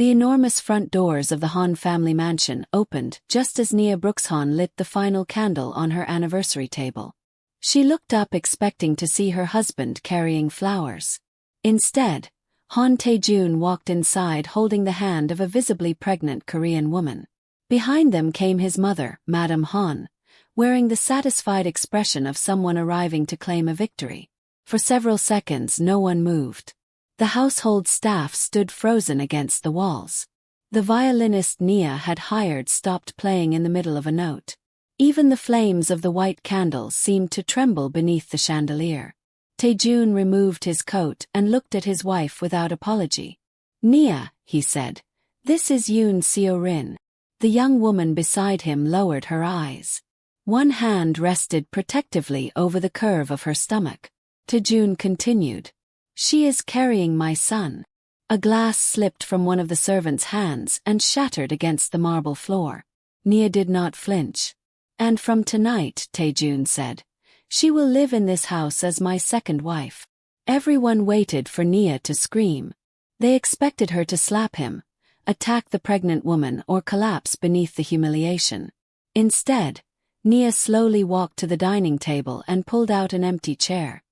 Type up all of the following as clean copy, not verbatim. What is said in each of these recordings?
The enormous front doors of the Han family mansion opened just as Nia Brooks-Han lit the final candle on her anniversary table. She looked up expecting to see her husband carrying flowers. Instead, Han Tae-jun walked inside holding the hand of a visibly pregnant Korean woman. Behind them came his mother, Madam Han, wearing the satisfied expression of someone arriving to claim a victory. For several seconds no one moved. The household staff stood frozen against the walls. The violinist Nia had hired stopped playing in the middle of a note. Even the flames of the white candles seemed to tremble beneath the chandelier. Tae-jun removed his coat and looked at his wife without apology. "Nia," he said, "this is Yoon Seo-rin." The young woman beside him lowered her eyes. One hand rested protectively over the curve of her stomach. Tae-jun continued, "She is carrying my son." A glass slipped from one of the servants' hands and shattered against the marble floor. Nia did not flinch. "And from tonight," Tae-jun said, "she will live in this house as my second wife." Everyone waited for Nia to scream. They expected her to slap him, attack the pregnant woman or collapse beneath the humiliation. Instead, Nia slowly walked to the dining table and pulled out an empty chair.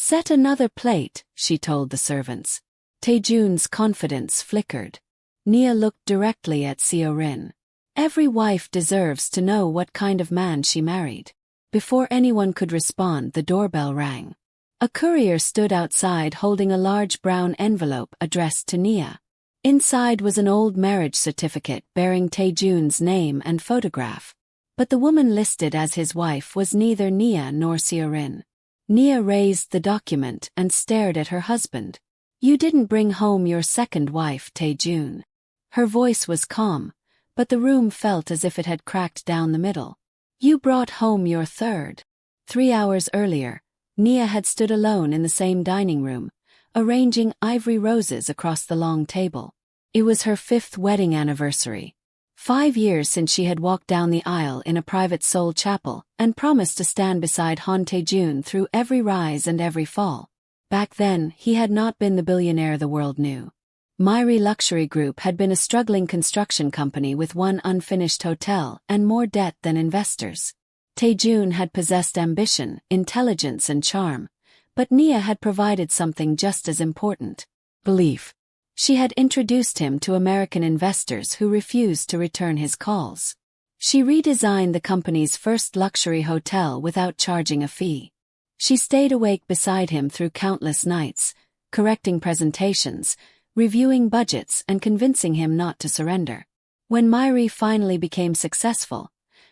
"Set another plate," she told the servants. Tae-jun's confidence flickered. Nia looked directly at Seo-rin. Every wife deserves to know what kind of man she married. Before anyone could respond, the doorbell rang. A courier stood outside holding a large brown envelope addressed to Nia. Inside was an old marriage certificate bearing Tae-jun's name and photograph. But the woman listed as his wife was neither Nia nor Seo-rin. Nia raised the document and stared at her husband. "You didn't bring home your second wife, Tae-jun." Her voice was calm, but the room felt as if it had cracked down the middle. "You brought home your third." 3 hours earlier, Nia had stood alone in the same dining room, arranging ivory roses across the long table. It was her 5th wedding anniversary. 5 years since she had walked down the aisle in a private Seoul chapel and promised to stand beside Han Tae-jun through every rise and every fall. Back then, he had not been the billionaire the world knew. Myri Luxury Group had been a struggling construction company with one unfinished hotel and more debt than investors. Tae-jun had possessed ambition, intelligence and charm, but Nia had provided something just as important: belief. She had introduced him to American investors who refused to return his calls. She redesigned the company's first luxury hotel without charging a fee. She stayed awake beside him through countless nights, correcting presentations, reviewing budgets and convincing him not to surrender. When Myri finally became successful,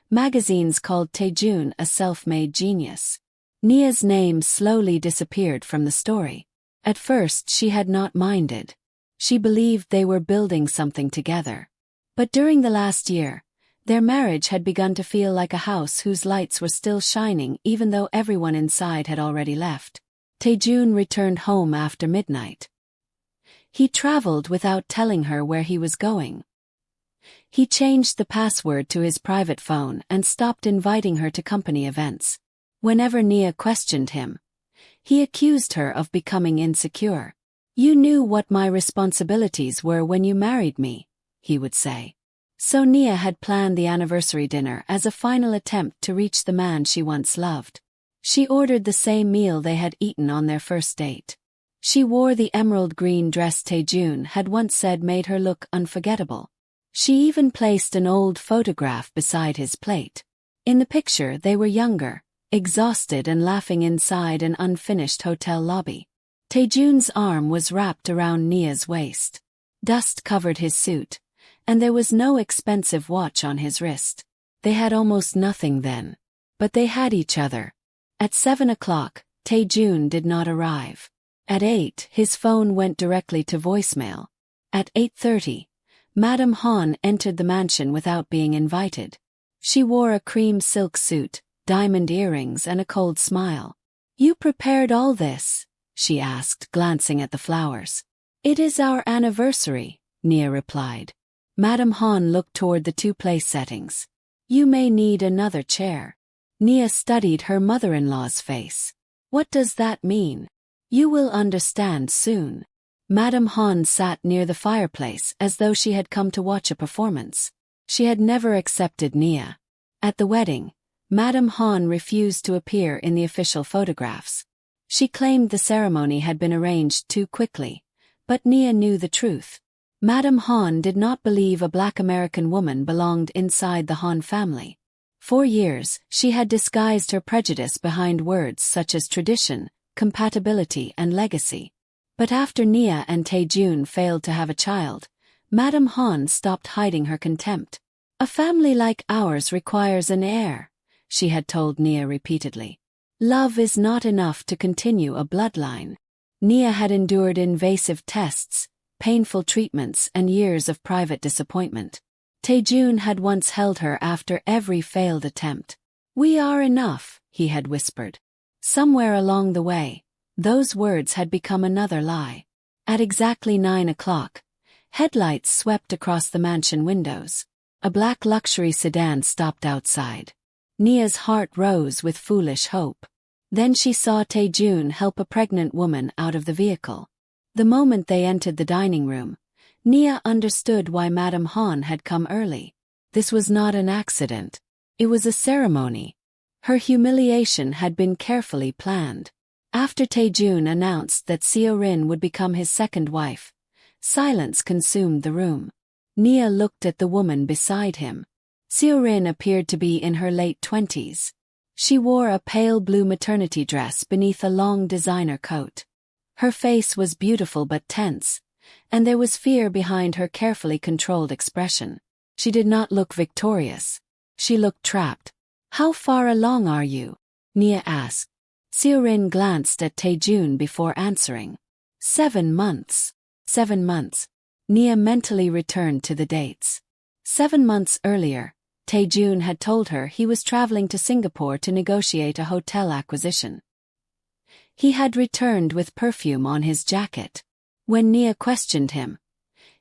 magazines called Tae-jun a self-made genius. Nia's name slowly disappeared from the story. At first she had not minded. She believed they were building something together. But during the last year, their marriage had begun to feel like a house whose lights were still shining even though everyone inside had already left. Tae-jun returned home after midnight. He traveled without telling her where he was going. He changed the password to his private phone and stopped inviting her to company events. Whenever Nia questioned him, he accused her of becoming insecure. "You knew what my responsibilities were when you married me," he would say. So Nia had planned the anniversary dinner as a final attempt to reach the man she once loved. She ordered the same meal they had eaten on their first date. She wore the emerald green dress Tae-jun had once said made her look unforgettable. She even placed an old photograph beside his plate. In the picture they were younger, exhausted and laughing inside an unfinished hotel lobby. Tae-jun's arm was wrapped around Nia's waist. Dust covered his suit, and there was no expensive watch on his wrist. They had almost nothing then. But they had each other. At 7 o'clock, Tae-jun did not arrive. At 8, his phone went directly to voicemail. At 8:30, Madam Han entered the mansion without being invited. She wore a cream silk suit, diamond earrings and a cold smile. "You prepared all this?" she asked, glancing at the flowers. "It is our anniversary," Nia replied. Madam Han looked toward the 2 place settings. "You may need another chair." Nia studied her mother-in-law's face. "What does that mean?" "You will understand soon." Madame Han sat near the fireplace as though she had come to watch a performance. She had never accepted Nia. At the wedding, Madame Han refused to appear in the official photographs. She claimed the ceremony had been arranged too quickly, but Nia knew the truth. Madame Han did not believe a Black American woman belonged inside the Han family. For years, she had disguised her prejudice behind words such as tradition, compatibility, and legacy. But after Nia and Tae-jun failed to have a child, Madame Han stopped hiding her contempt. "A family like ours requires an heir," she had told Nia repeatedly. "Love is not enough to continue a bloodline." Nia had endured invasive tests, painful treatments, and years of private disappointment. Tae-jun had once held her after every failed attempt. "We are enough," he had whispered. Somewhere along the way, those words had become another lie. At exactly 9 o'clock, headlights swept across the mansion windows. A black luxury sedan stopped outside. Nia's heart rose with foolish hope. Then she saw Tae-jun help a pregnant woman out of the vehicle. The moment they entered the dining room, Nia understood why Madame Han had come early. This was not an accident. It was a ceremony. Her humiliation had been carefully planned. After Tae-jun announced that Seo-rin would become his second wife, silence consumed the room. Nia looked at the woman beside him. Seo-rin appeared to be in her late 20s. She wore a pale blue maternity dress beneath a long designer coat. Her face was beautiful but tense, and there was fear behind her carefully controlled expression. She did not look victorious. She looked trapped. "How far along are you?" Nia asked. Seo-rin glanced at Tae-jun before answering. 7 months. 7 months. Nia mentally returned to the dates. 7 months earlier, Tae-jun had told her he was traveling to Singapore to negotiate a hotel acquisition. He had returned with perfume on his jacket. When Nia questioned him,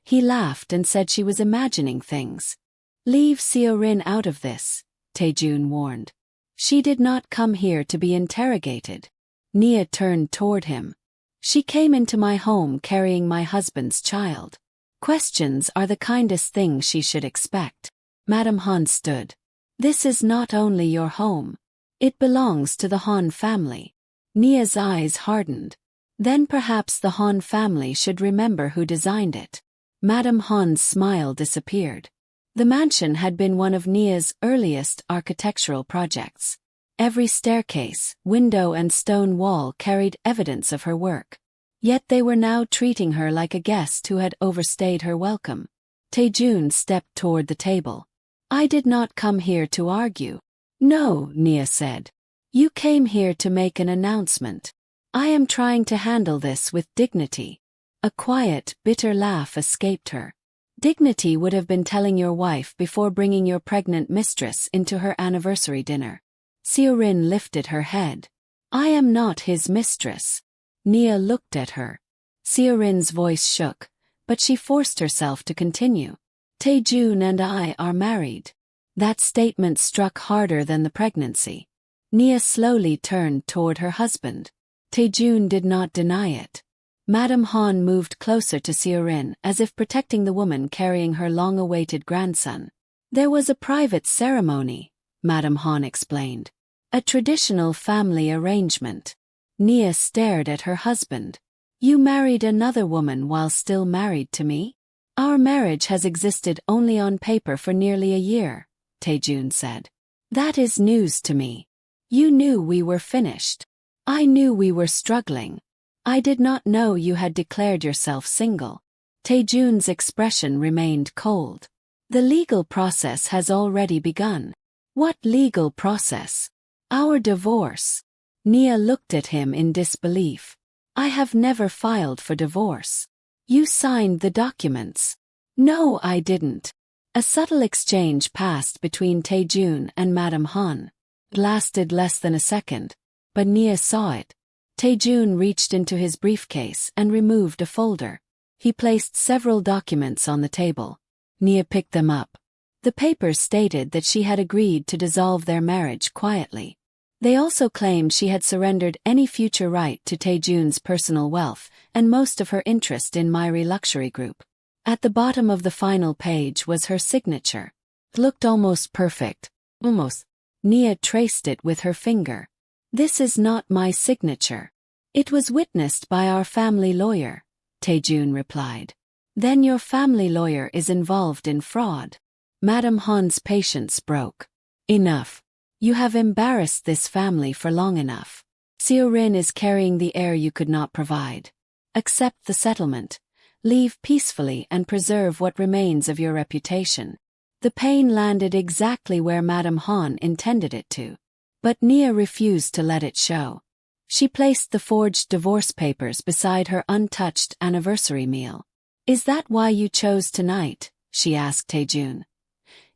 he laughed and said she was imagining things. "Leave Seo-rin out of this," Tae-jun warned. "She did not come here to be interrogated." Nia turned toward him. "She came into my home carrying my husband's child. Questions are the kindest thing she should expect." Madame Han stood. "This is not only your home. It belongs to the Han family." Nia's eyes hardened. Then perhaps the Han family should remember who designed it. Madame Han's smile disappeared. The mansion had been one of Nia's earliest architectural projects. Every staircase, window, and stone wall carried evidence of her work. Yet they were now treating her like a guest who had overstayed her welcome. Tae-jun stepped toward the table. "I did not come here to argue." "No," Nia said. "You came here to make an announcement. I am trying to handle this with dignity." A quiet, bitter laugh escaped her. "Dignity would have been telling your wife before bringing your pregnant mistress into her anniversary dinner." Seo-rin lifted her head. "I am not his mistress." Nia looked at her. Seo-rin's voice shook, but she forced herself to continue. "Tae-jun and I are married." That statement struck harder than the pregnancy. Nia slowly turned toward her husband. Tae-jun did not deny it. Madame Han moved closer to Seo-rin as if protecting the woman carrying her long-awaited grandson. "There was a private ceremony," Madame Han explained. "A traditional family arrangement." Nia stared at her husband. "You married another woman while still married to me?" "Our marriage has existed only on paper for nearly a year," Tae-jun said. "That is news to me. You knew we were finished. I knew we were struggling. I did not know you had declared yourself single." Tae-jun's expression remained cold. "The legal process has already begun." "What legal process?" "Our divorce." Nia looked at him in disbelief. "I have never filed for divorce." "You signed the documents." "No, I didn't." A subtle exchange passed between Tae-jun and Madame Han. It lasted less than a second, but Nia saw it. Tae-jun reached into his briefcase and removed a folder. He placed several documents on the table. Nia picked them up. The papers stated that she had agreed to dissolve their marriage quietly. They also claimed she had surrendered any future right to Tae-jun's personal wealth and most of her interest in Myri Luxury Group. At the bottom of the final page was her signature. It looked almost perfect. Almost. Nia traced it with her finger. "This is not my signature. It was witnessed by our family lawyer," Tae-jun replied. "Then your family lawyer is involved in fraud." Madame Han's patience broke. "Enough. You have embarrassed this family for long enough. Seo-rin is carrying the heir you could not provide. Accept the settlement. Leave peacefully and preserve what remains of your reputation." The pain landed exactly where Madame Han intended it to. But Nia refused to let it show. She placed the forged divorce papers beside her untouched anniversary meal. "Is that why you chose tonight?" she asked Tae-jun.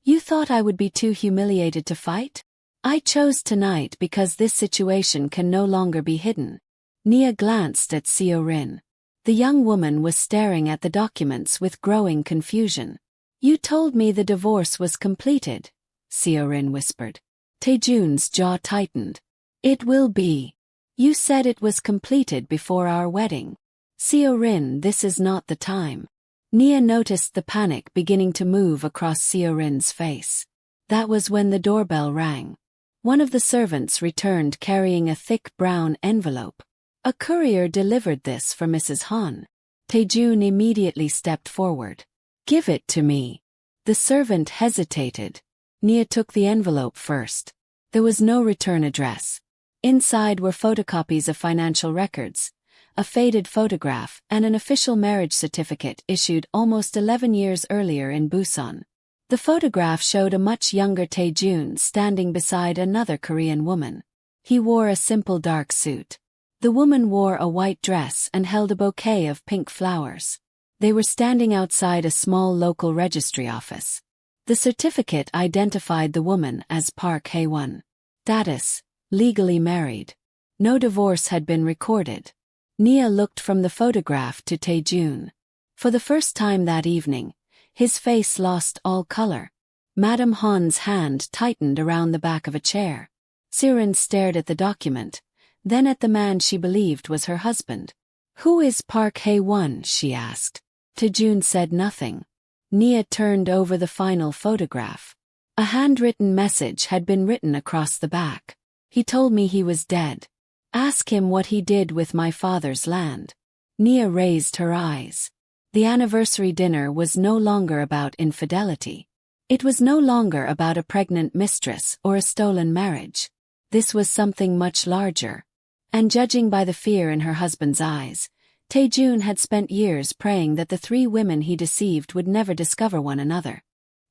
"You thought I would be too humiliated to fight?" "I chose tonight because this situation can no longer be hidden." Nia glanced at Seo-rin. The young woman was staring at the documents with growing confusion. "You told me the divorce was completed," Seo-rin whispered. Tae-jun's jaw tightened. "It will be. You said it was completed before our wedding." "Seo-rin, this is not the time." Nia noticed the panic beginning to move across Seo-rin's face. That was when the doorbell rang. One of the servants returned carrying a thick brown envelope. "A courier delivered this for Mrs. Han." Tae-jun immediately stepped forward. "Give it to me." The servant hesitated. Nia took the envelope first. There was no return address. Inside were photocopies of financial records, a faded photograph, and an official marriage certificate issued almost 11 years earlier in Busan. The photograph showed a much younger Tae-jun standing beside another Korean woman. He wore a simple dark suit. The woman wore a white dress and held a bouquet of pink flowers. They were standing outside a small local registry office. The certificate identified the woman as Park Hae-won. Status: legally married. No divorce had been recorded. Nia looked from the photograph to Tae-jun. For the first time that evening, his face lost all color. Madame Han's hand tightened around the back of a chair. Seo-rin stared at the document, then at the man she believed was her husband. "Who is Park Hae-won?" she asked. Tae-jun said nothing. Nia turned over the final photograph. A handwritten message had been written across the back. "He told me he was dead. Ask him what he did with my father's land." Nia raised her eyes. The anniversary dinner was no longer about infidelity. It was no longer about a pregnant mistress or a stolen marriage. This was something much larger. And judging by the fear in her husband's eyes, Tae-jun had spent years praying that the three women he deceived would never discover one another.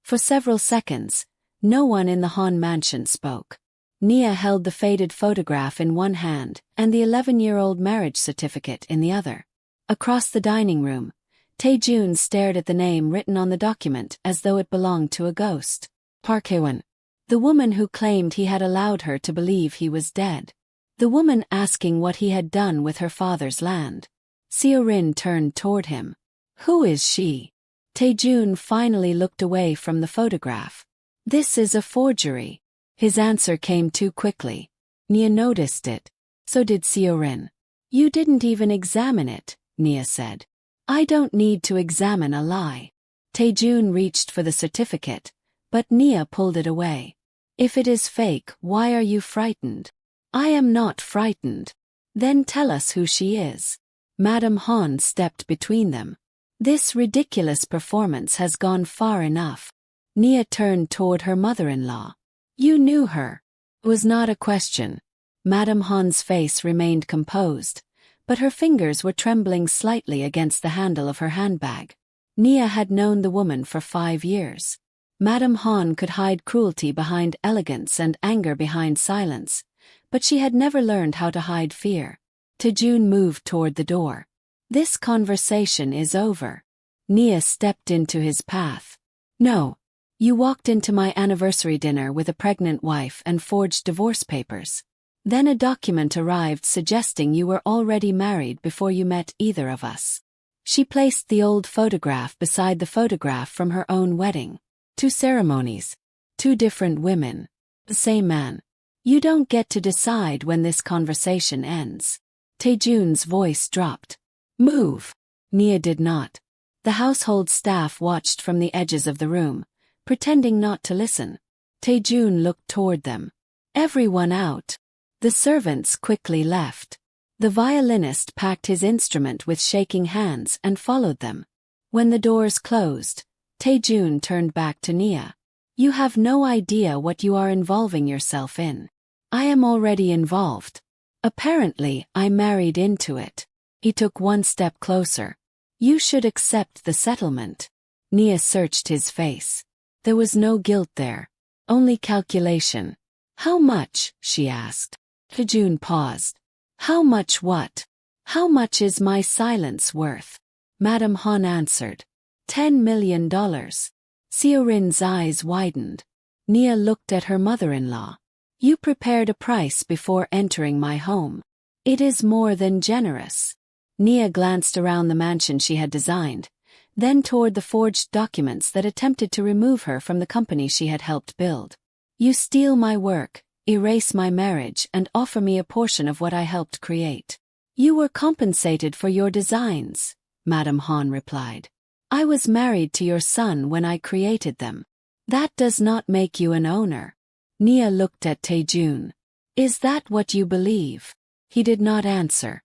For several seconds, no one in the Han mansion spoke. Nia held the faded photograph in one hand and the 11-year-old marriage certificate in the other. Across the dining room, Tae-jun stared at the name written on the document as though it belonged to a ghost. Park Hae-won. The woman who claimed he had allowed her to believe he was dead. The woman asking what he had done with her father's land. Seo-rin turned toward him. "Who is she?" Tae-jun finally looked away from the photograph. "This is a forgery." His answer came too quickly. Nia noticed it. So did Seo-rin. "You didn't even examine it," Nia said. "I don't need to examine a lie." Tae-jun reached for the certificate, but Nia pulled it away. "If it is fake, why are you frightened?" "I am not frightened." "Then tell us who she is." Madame Han stepped between them. "This ridiculous performance has gone far enough." Nia turned toward her mother-in-law. "You knew her." It was not a question. Madame Han's face remained composed, but her fingers were trembling slightly against the handle of her handbag. Nia had known the woman for 5 years. Madame Han could hide cruelty behind elegance and anger behind silence, but she had never learned how to hide fear. Tae-jun moved toward the door. "This conversation is over." Nia stepped into his path. "No. You walked into my anniversary dinner with a pregnant wife and forged divorce papers. Then a document arrived suggesting you were already married before you met either of us." She placed the old photograph beside the photograph from her own wedding. 2 ceremonies. 2 different women. The same man. You don't get to decide when this conversation ends. Tae-jun's voice dropped. Move. Nia did not. The household staff watched from the edges of the room, pretending not to listen. Tae-jun looked toward them. Everyone out. The servants quickly left. The violinist packed his instrument with shaking hands and followed them. When the doors closed, Tae-jun turned back to Nia. You have no idea what you are involving yourself in. I am already involved. Apparently, I married into it. He took one step closer. You should accept the settlement. Nia searched his face. There was no guilt there. Only calculation. How much? She asked. Tae-jun paused. How much what? How much is my silence worth? Madam Han answered. $10 million. Seo-rin's eyes widened. Nia looked at her mother-in-law. You prepared a price before entering my home. It is more than generous. Nia glanced around the mansion she had designed, then toward the forged documents that attempted to remove her from the company she had helped build. You steal my work, erase my marriage, and offer me a portion of what I helped create. You were compensated for your designs, Madam Han replied. I was married to your son when I created them. That does not make you an owner. Nia looked at Tae-jun. Is that what you believe? He did not answer.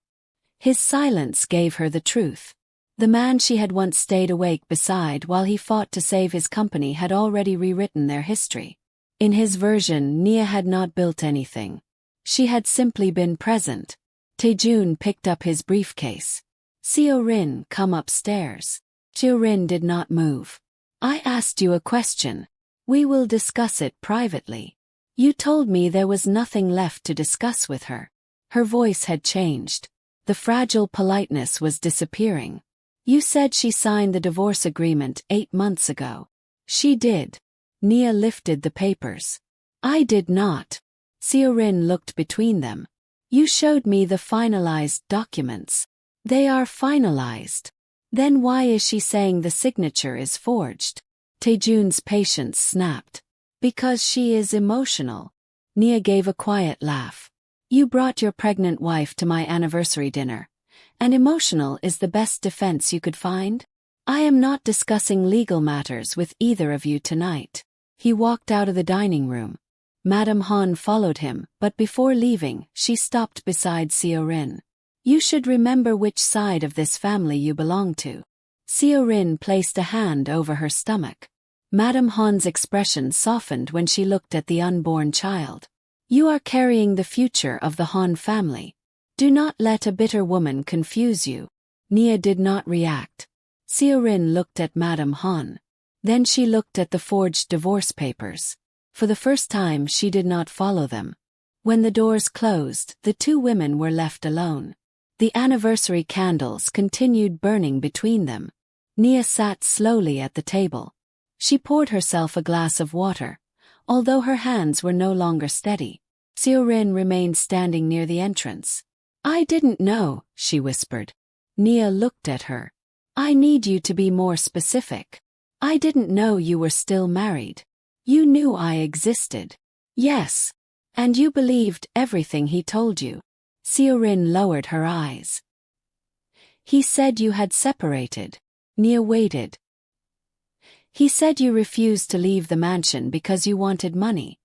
His silence gave her the truth. The man she had once stayed awake beside while he fought to save his company had already rewritten their history. In his version, Nia had not built anything. She had simply been present. Tae-jun picked up his briefcase. Seo-rin, come upstairs. Seo-rin did not move. I asked you a question. We will discuss it privately. You told me there was nothing left to discuss with her. Her voice had changed. The fragile politeness was disappearing. You said she signed the divorce agreement 8 months ago. She did. Nia lifted the papers. I did not. Seo-rin looked between them. You showed me the finalized documents. They are finalized. Then why is she saying the signature is forged? Tae-jun's patience snapped. Because she is emotional. Nia gave a quiet laugh. You brought your pregnant wife to my anniversary dinner, and emotional is the best defense you could find? I am not discussing legal matters with either of you tonight. He walked out of the dining room. Madam Han followed him, but before leaving, she stopped beside Seo-rin. You should remember which side of this family you belong to. Seo-rin placed a hand over her stomach. Madam Han's expression softened when she looked at the unborn child. You are carrying the future of the Han family. Do not let a bitter woman confuse you. Nia did not react. Seo-rin looked at Madam Han. Then she looked at the forged divorce papers. For the first time she did not follow them. When the doors closed, the two women were left alone. The anniversary candles continued burning between them. Nia sat slowly at the table. She poured herself a glass of water. Although her hands were no longer steady, Seo-rin remained standing near the entrance. I didn't know, she whispered. Nia looked at her. I need you to be more specific. I didn't know you were still married. You knew I existed. Yes. And you believed everything he told you. Seo-rin lowered her eyes. He said you had separated. Nia waited. He said you refused to leave the mansion because you wanted money.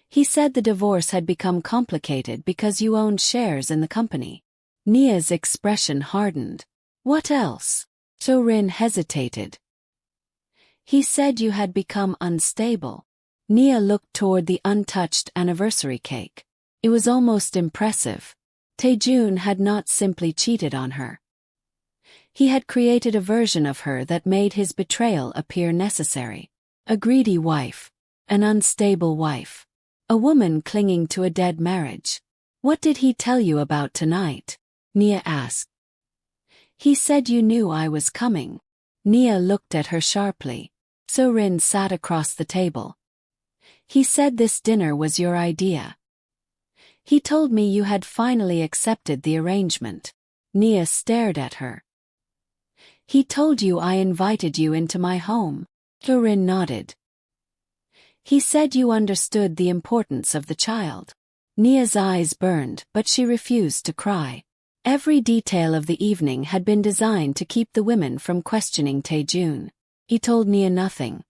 He said the divorce had become complicated because you owned shares in the company. Nia's expression hardened. What else? Seo-rin hesitated. He said you had become unstable. Nia looked toward the untouched anniversary cake. It was almost impressive. Tae-jun had not simply cheated on her. He had created a version of her that made his betrayal appear necessary. A greedy wife. An unstable wife. A woman clinging to a dead marriage. What did he tell you about tonight? Nia asked. He said you knew I was coming. Nia looked at her sharply. Seo-rin sat across the table. He said this dinner was your idea. He told me you had finally accepted the arrangement. Nia stared at her. He told you I invited you into my home. Seo-rin nodded. He said you understood the importance of the child. Nia's eyes burned, but she refused to cry. Every detail of the evening had been designed to keep the women from questioning Tae-jun. He told Nia nothing.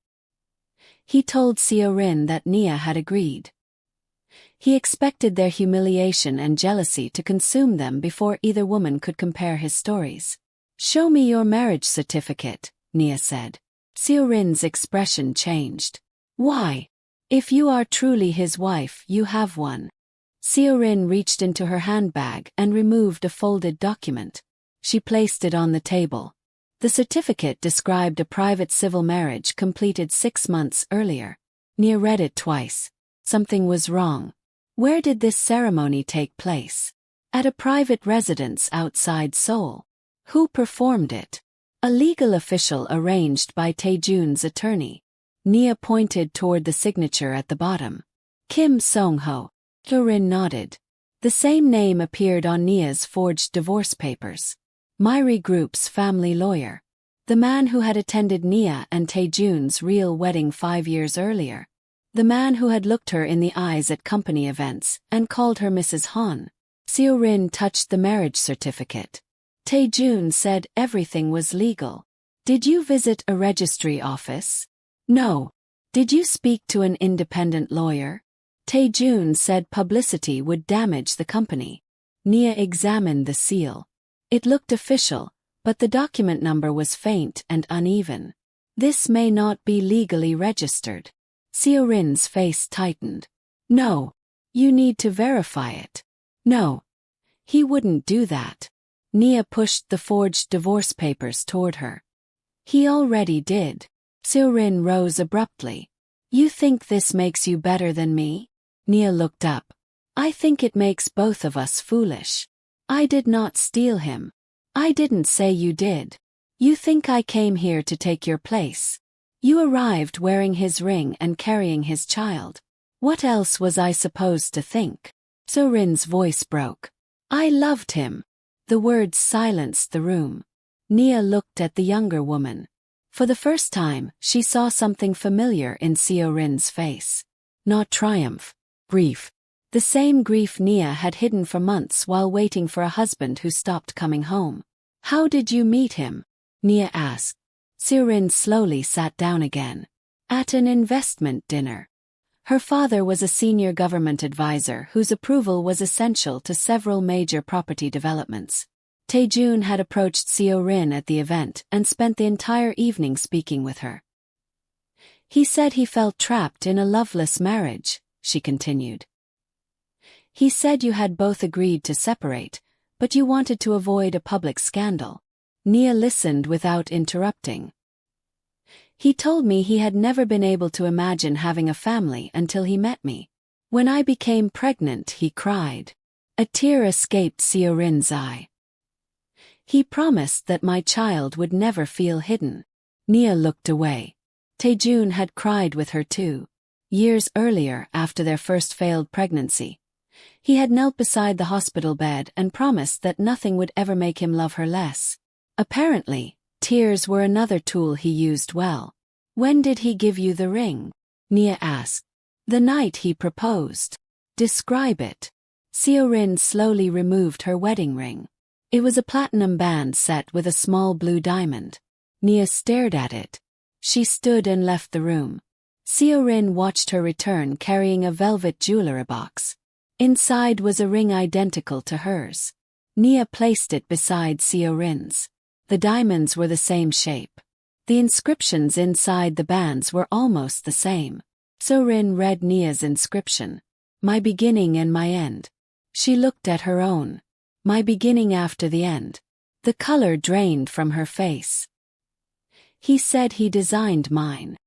He told Seo-rin that Nia had agreed. He expected their humiliation and jealousy to consume them before either woman could compare his stories. "Show me your marriage certificate," Nia said. Seo-rin's expression changed. "Why? If you are truly his wife, you have one." Seo-rin reached into her handbag and removed a folded document. She placed it on the table. The certificate described a private civil marriage completed 6 months earlier. Nia read it twice. Something was wrong. Where did this ceremony take place? At a private residence outside Seoul. Who performed it? A legal official arranged by Tae-jun's attorney. Nia pointed toward the signature at the bottom. Kim Song-ho. Seo-rin nodded. The same name appeared on Nia's forged divorce papers. Myri Group's family lawyer. The man who had attended Nia and Tae-jun's real wedding 5 years earlier. The man who had looked her in the eyes at company events and called her Mrs. Han. Seo-rin touched the marriage certificate. Tae-jun said everything was legal. Did you visit a registry office? No. Did you speak to an independent lawyer? Tae-jun said publicity would damage the company. Nia examined the seal. It looked official, but the document number was faint and uneven. This may not be legally registered. Seo-rin's face tightened. No. You need to verify it. No. He wouldn't do that. Nia pushed the forged divorce papers toward her. He already did. Seo-rin rose abruptly. You think this makes you better than me? Nia looked up. I think it makes both of us foolish. I did not steal him. I didn't say you did. You think I came here to take your place. You arrived wearing his ring and carrying his child. What else was I supposed to think? Seo-rin's voice broke. I loved him. The words silenced the room. Nia looked at the younger woman. For the first time, she saw something familiar in Seo-rin's face. Not triumph. Grief. The same grief Nia had hidden for months while waiting for a husband who stopped coming home. How did you meet him? Nia asked. Seo-rin slowly sat down again. At an investment dinner. Her father was a senior government advisor whose approval was essential to several major property developments. Tae-jun had approached Seo-rin at the event and spent the entire evening speaking with her. He said he felt trapped in a loveless marriage, she continued. He said you had both agreed to separate, but you wanted to avoid a public scandal. Nia listened without interrupting. He told me he had never been able to imagine having a family until he met me. When I became pregnant, he cried. A tear escaped Seo-rin's eye. He promised that my child would never feel hidden. Nia looked away. Tae-jun had cried with her too. Years earlier, after their first failed pregnancy, he had knelt beside the hospital bed and promised that nothing would ever make him love her less. Apparently, tears were another tool he used well. When did he give you the ring? Nia asked. The night he proposed. Describe it. Seo-rin slowly removed her wedding ring. It was a platinum band set with a small blue diamond. Nia stared at it. She stood and left the room. Seo-rin watched her return carrying a velvet jewelry box. Inside was a ring identical to hers. Nia placed it beside Seo-rin's. The diamonds were the same shape. The inscriptions inside the bands were almost the same. Seo-rin read Nia's inscription. My beginning and my end. She looked at her own. My beginning after the end. The color drained from her face. He said he designed mine.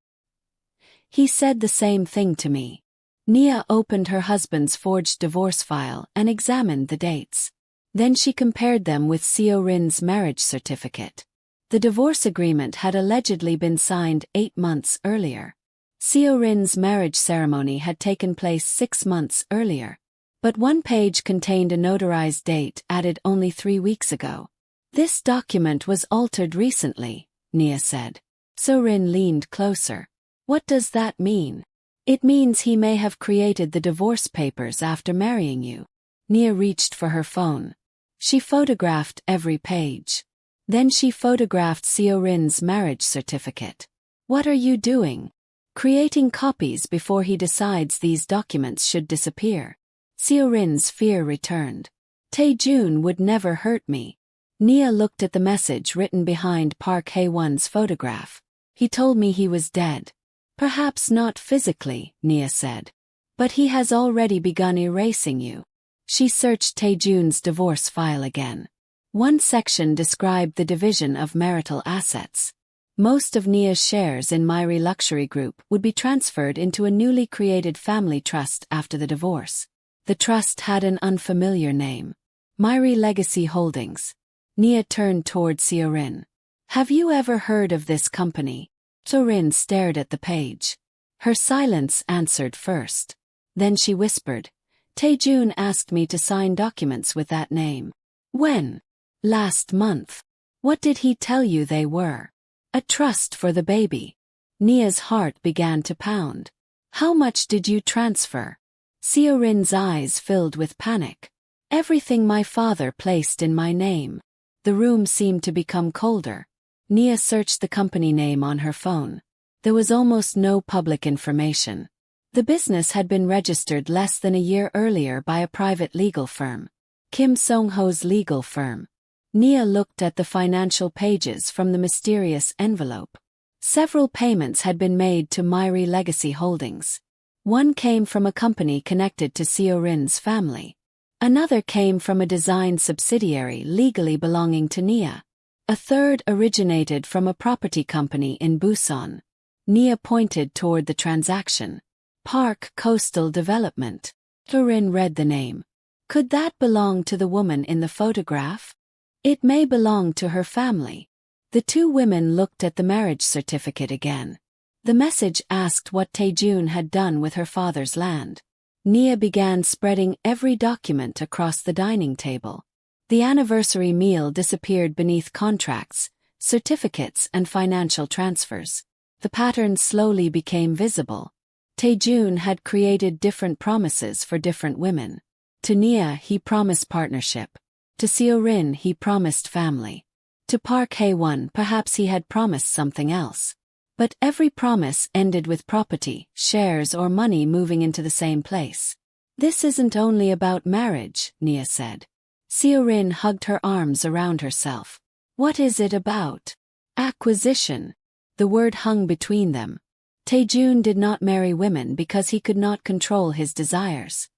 He said the same thing to me. Nia opened her husband's forged divorce file and examined the dates. Then she compared them with Seo-rin's marriage certificate. The divorce agreement had allegedly been signed 8 months earlier. Seo-rin's marriage ceremony had taken place 6 months earlier. But one page contained a notarized date added only 3 weeks ago. This document was altered recently, Nia said. Seo-rin leaned closer. What does that mean? It means he may have created the divorce papers after marrying you. Nia reached for her phone. She photographed every page. Then she photographed Seo-rin's marriage certificate. What are you doing? Creating copies before he decides these documents should disappear. Seo-rin's fear returned. Tae-jun would never hurt me. Nia looked at the message written behind Park Hae-won's photograph. He told me he was dead. Perhaps not physically, Nia said. But he has already begun erasing you. She searched Tae-jun's divorce file again. One section described the division of marital assets. Most of Nia's shares in Myri Luxury Group would be transferred into a newly created family trust after the divorce. The trust had an unfamiliar name. Myri Legacy Holdings. Nia turned toward Seo-rin. Have you ever heard of this company? Seo-rin stared at the page. Her silence answered first. Then she whispered, Tae-jun asked me to sign documents with that name. When? Last month. What did he tell you they were? A trust for the baby. Nia's heart began to pound. How much did you transfer? Seo-rin's eyes filled with panic. Everything my father placed in my name. The room seemed to become colder. Nia searched the company name on her phone. There was almost no public information. The business had been registered less than a year earlier by a private legal firm. Kim Song-ho's legal firm. Nia looked at the financial pages from the mysterious envelope. Several payments had been made to Myri Legacy Holdings. One came from a company connected to Seo-rin's family. Another came from a design subsidiary legally belonging to Nia. A third originated from a property company in Busan. Nia pointed toward the transaction. Park Coastal Development. Seo-rin read the name. Could that belong to the woman in the photograph? It may belong to her family. The two women looked at the marriage certificate again. The message asked what Tae-jun had done with her father's land. Nia began spreading every document across the dining table. The anniversary meal disappeared beneath contracts, certificates and financial transfers. The pattern slowly became visible. Tae-jun had created different promises for different women. To Nia he promised partnership. To Seo-rin he promised family. To Park Hae-won perhaps he had promised something else. But every promise ended with property, shares or money moving into the same place. This isn't only about marriage, Nia said. Seo-rin hugged her arms around herself. What is it about? Acquisition. The word hung between them. Tae-jun did not marry women because he could not control his desires.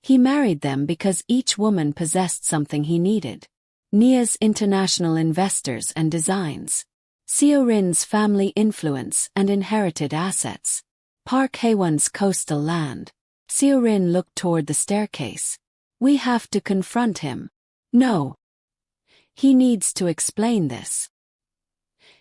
He married them because each woman possessed something he needed. Nia's international investors and designs. Seo-rin's family influence and inherited assets. Park Hae-won's coastal land. Seo-rin looked toward the staircase. We have to confront him. No. He needs to explain this.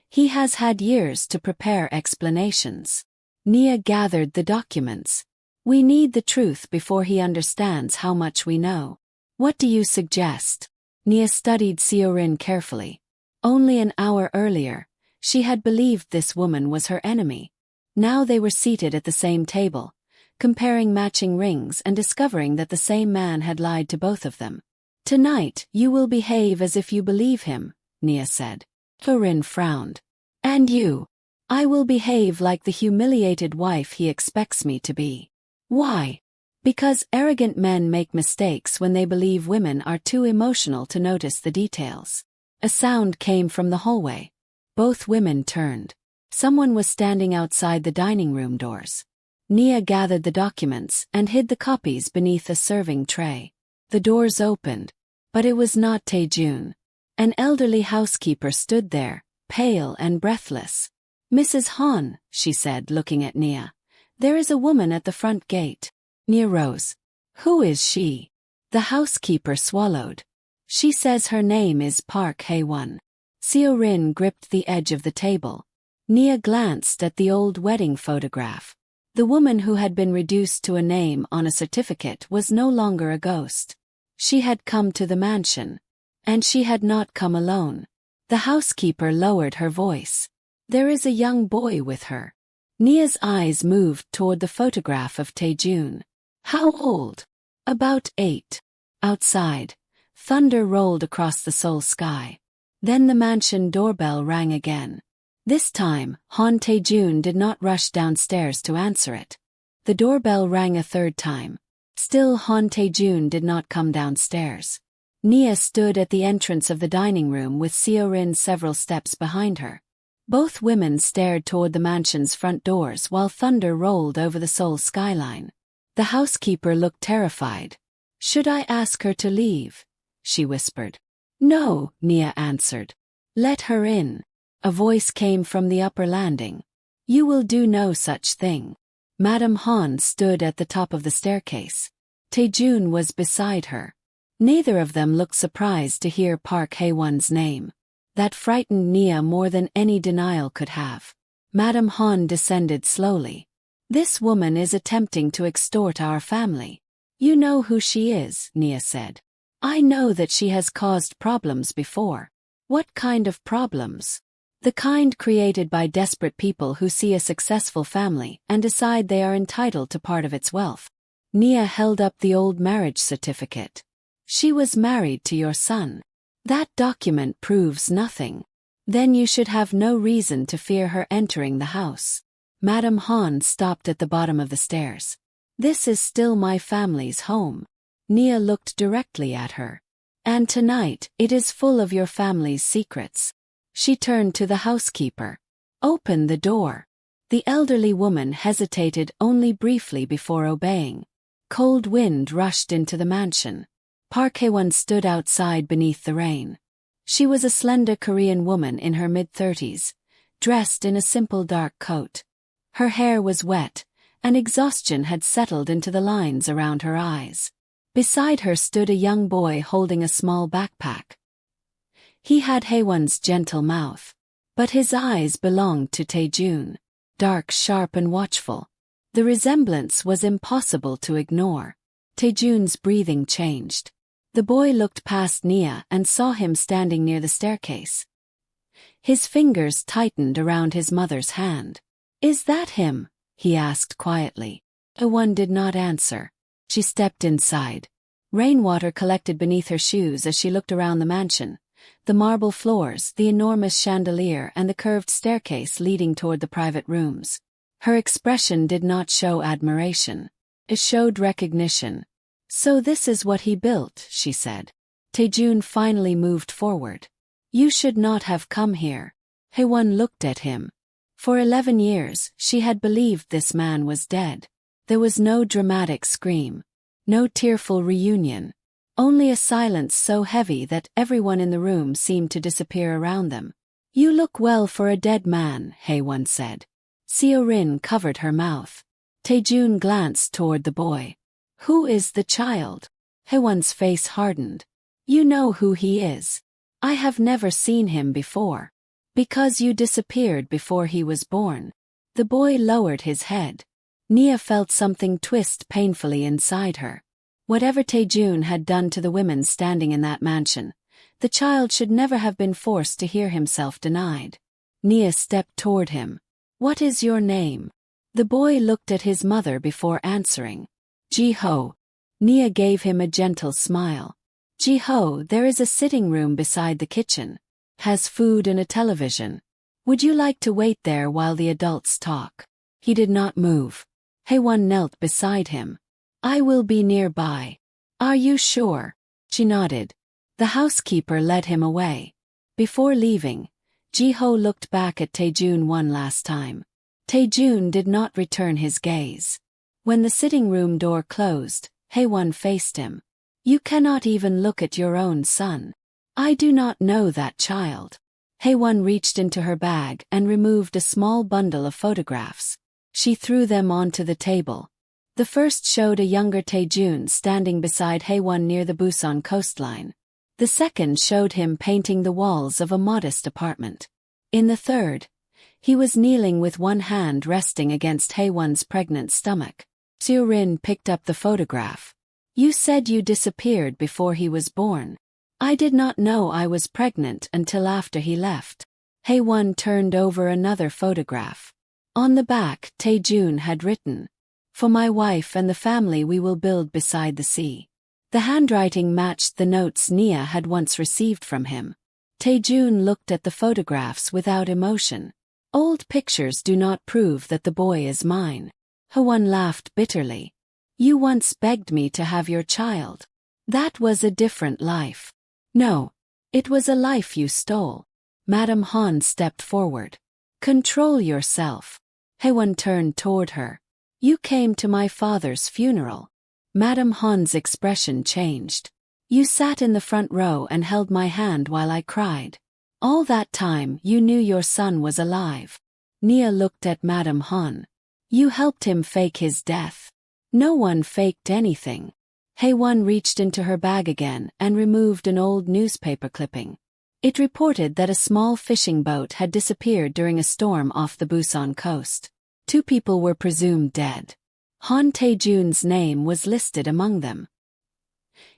He has had years to prepare explanations. Nia gathered the documents. We need the truth before he understands how much we know. What do you suggest? Nia studied Seo-rin carefully. Only an hour earlier, she had believed this woman was her enemy. Now they were seated at the same table, comparing matching rings and discovering that the same man had lied to both of them. Tonight, you will behave as if you believe him, Nia said. Seo-rin frowned. And you? I will behave like the humiliated wife he expects me to be. Why? Because arrogant men make mistakes when they believe women are too emotional to notice the details. A sound came from the hallway. Both women turned. Someone was standing outside the dining room doors. Nia gathered the documents and hid the copies beneath a serving tray. The doors opened, but it was not Tae-jun. An elderly housekeeper stood there, pale and breathless. Mrs. Han, she said, looking at Nia. There is a woman at the front gate. Nia rose. Who is she? The housekeeper swallowed. She says her name is Park Hae-won. Seo-rin gripped the edge of the table. Nia glanced at the old wedding photograph. The woman who had been reduced to a name on a certificate was no longer a ghost. She had come to the mansion. And she had not come alone. The housekeeper lowered her voice. There is a young boy with her. Nia's eyes moved toward the photograph of Tae-jun. How old? About 8. Outside, thunder rolled across the Seoul sky. Then the mansion doorbell rang again. This time, Han Tae-jun did not rush downstairs to answer it. The doorbell rang a third time. Still Han Tae-jun did not come downstairs. Nia stood at the entrance of the dining room with Seo-rin several steps behind her. Both women stared toward the mansion's front doors while thunder rolled over the Seoul skyline. The housekeeper looked terrified. "Should I ask her to leave?" she whispered. "No," Nia answered. "Let her in." A voice came from the upper landing. "You will do no such thing." Madame Han stood at the top of the staircase. Tae-jun was beside her. Neither of them looked surprised to hear Park Hae-won's name. That frightened Nia more than any denial could have. Madame Han descended slowly. "This woman is attempting to extort our family." "You know who she is," Nia said. "I know that she has caused problems before." "What kind of problems?" "The kind created by desperate people who see a successful family and decide they are entitled to part of its wealth." Nia held up the old marriage certificate. "She was married to your son. That document proves nothing. Then you should have no reason to fear her entering the house." Madame Han stopped at the bottom of the stairs. "This is still my family's home." Nia looked directly at her. "And tonight, it is full of your family's secrets." She turned to the housekeeper. "Open the door." The elderly woman hesitated only briefly before obeying. Cold wind rushed into the mansion. Park Hae-won stood outside beneath the rain. She was a slender Korean woman in her mid-30s, dressed in a simple dark coat. Her hair was wet, and exhaustion had settled into the lines around her eyes. Beside her stood a young boy holding a small backpack. He had Hae-won's gentle mouth, but his eyes belonged to Tae-jun, dark, sharp and watchful. The resemblance was impossible to ignore. Tae-jun's breathing changed. The boy looked past Nia and saw him standing near the staircase. His fingers tightened around his mother's hand. "Is that him?" he asked quietly. Hae-won did not answer. She stepped inside. Rainwater collected beneath her shoes as she looked around the mansion. The marble floors, the enormous chandelier and the curved staircase leading toward the private rooms. Her expression did not show admiration. It showed recognition. "So this is what he built," she said. Tae-jun finally moved forward. "You should not have come here." Hae-won looked at him. For 11 years, she had believed this man was dead. There was no dramatic scream. No tearful reunion. Only a silence so heavy that everyone in the room seemed to disappear around them. "You look well for a dead man," Hae-won said. Seo-rin covered her mouth. Tae-jun glanced toward the boy. "Who is the child?" Hae-won's face hardened. "You know who he is. I have never seen him before. Because you disappeared before he was born." The boy lowered his head. Nia felt something twist painfully inside her. Whatever Tae-jun had done to the women standing in that mansion, the child should never have been forced to hear himself denied. Nia stepped toward him. "What is your name?" The boy looked at his mother before answering. "Ji-ho." Nia gave him a gentle smile. "Ji-ho, there is a sitting room beside the kitchen. Has food and a television. Would you like to wait there while the adults talk?" He did not move. Hae-won knelt beside him. "I will be nearby." "Are you sure?" She nodded. The housekeeper led him away. Before leaving, Ji-ho looked back at Tae-jun one last time. Tae-jun did not return his gaze. When the sitting room door closed, Hae-won faced him. "You cannot even look at your own son." "I do not know that child." Hae-won reached into her bag and removed a small bundle of photographs. She threw them onto the table. The first showed a younger Tae-jun standing beside Hae-won near the Busan coastline. The second showed him painting the walls of a modest apartment. In the third, he was kneeling with one hand resting against Hae-won's pregnant stomach. Seo-rin picked up the photograph. "You said you disappeared before he was born." "I did not know I was pregnant until after he left." Hae-won turned over another photograph. On the back, Tae-jun had written, "For my wife and the family we will build beside the sea." The handwriting matched the notes Nia had once received from him. Tae-jun looked at the photographs without emotion. "Old pictures do not prove that the boy is mine." Hwon laughed bitterly. "You once begged me to have your child. That was a different life." "No. It was a life you stole." Madam Han stepped forward. "Control yourself." Hwon turned toward her. "You came to my father's funeral." Madam Han's expression changed. "You sat in the front row and held my hand while I cried. All that time you knew your son was alive." Nia looked at Madam Han. "You helped him fake his death." "No one faked anything." Hwon reached into her bag again and removed an old newspaper clipping. It reported that a small fishing boat had disappeared during a storm off the Busan coast. 2 people were presumed dead. Han Tae-jun's name was listed among them.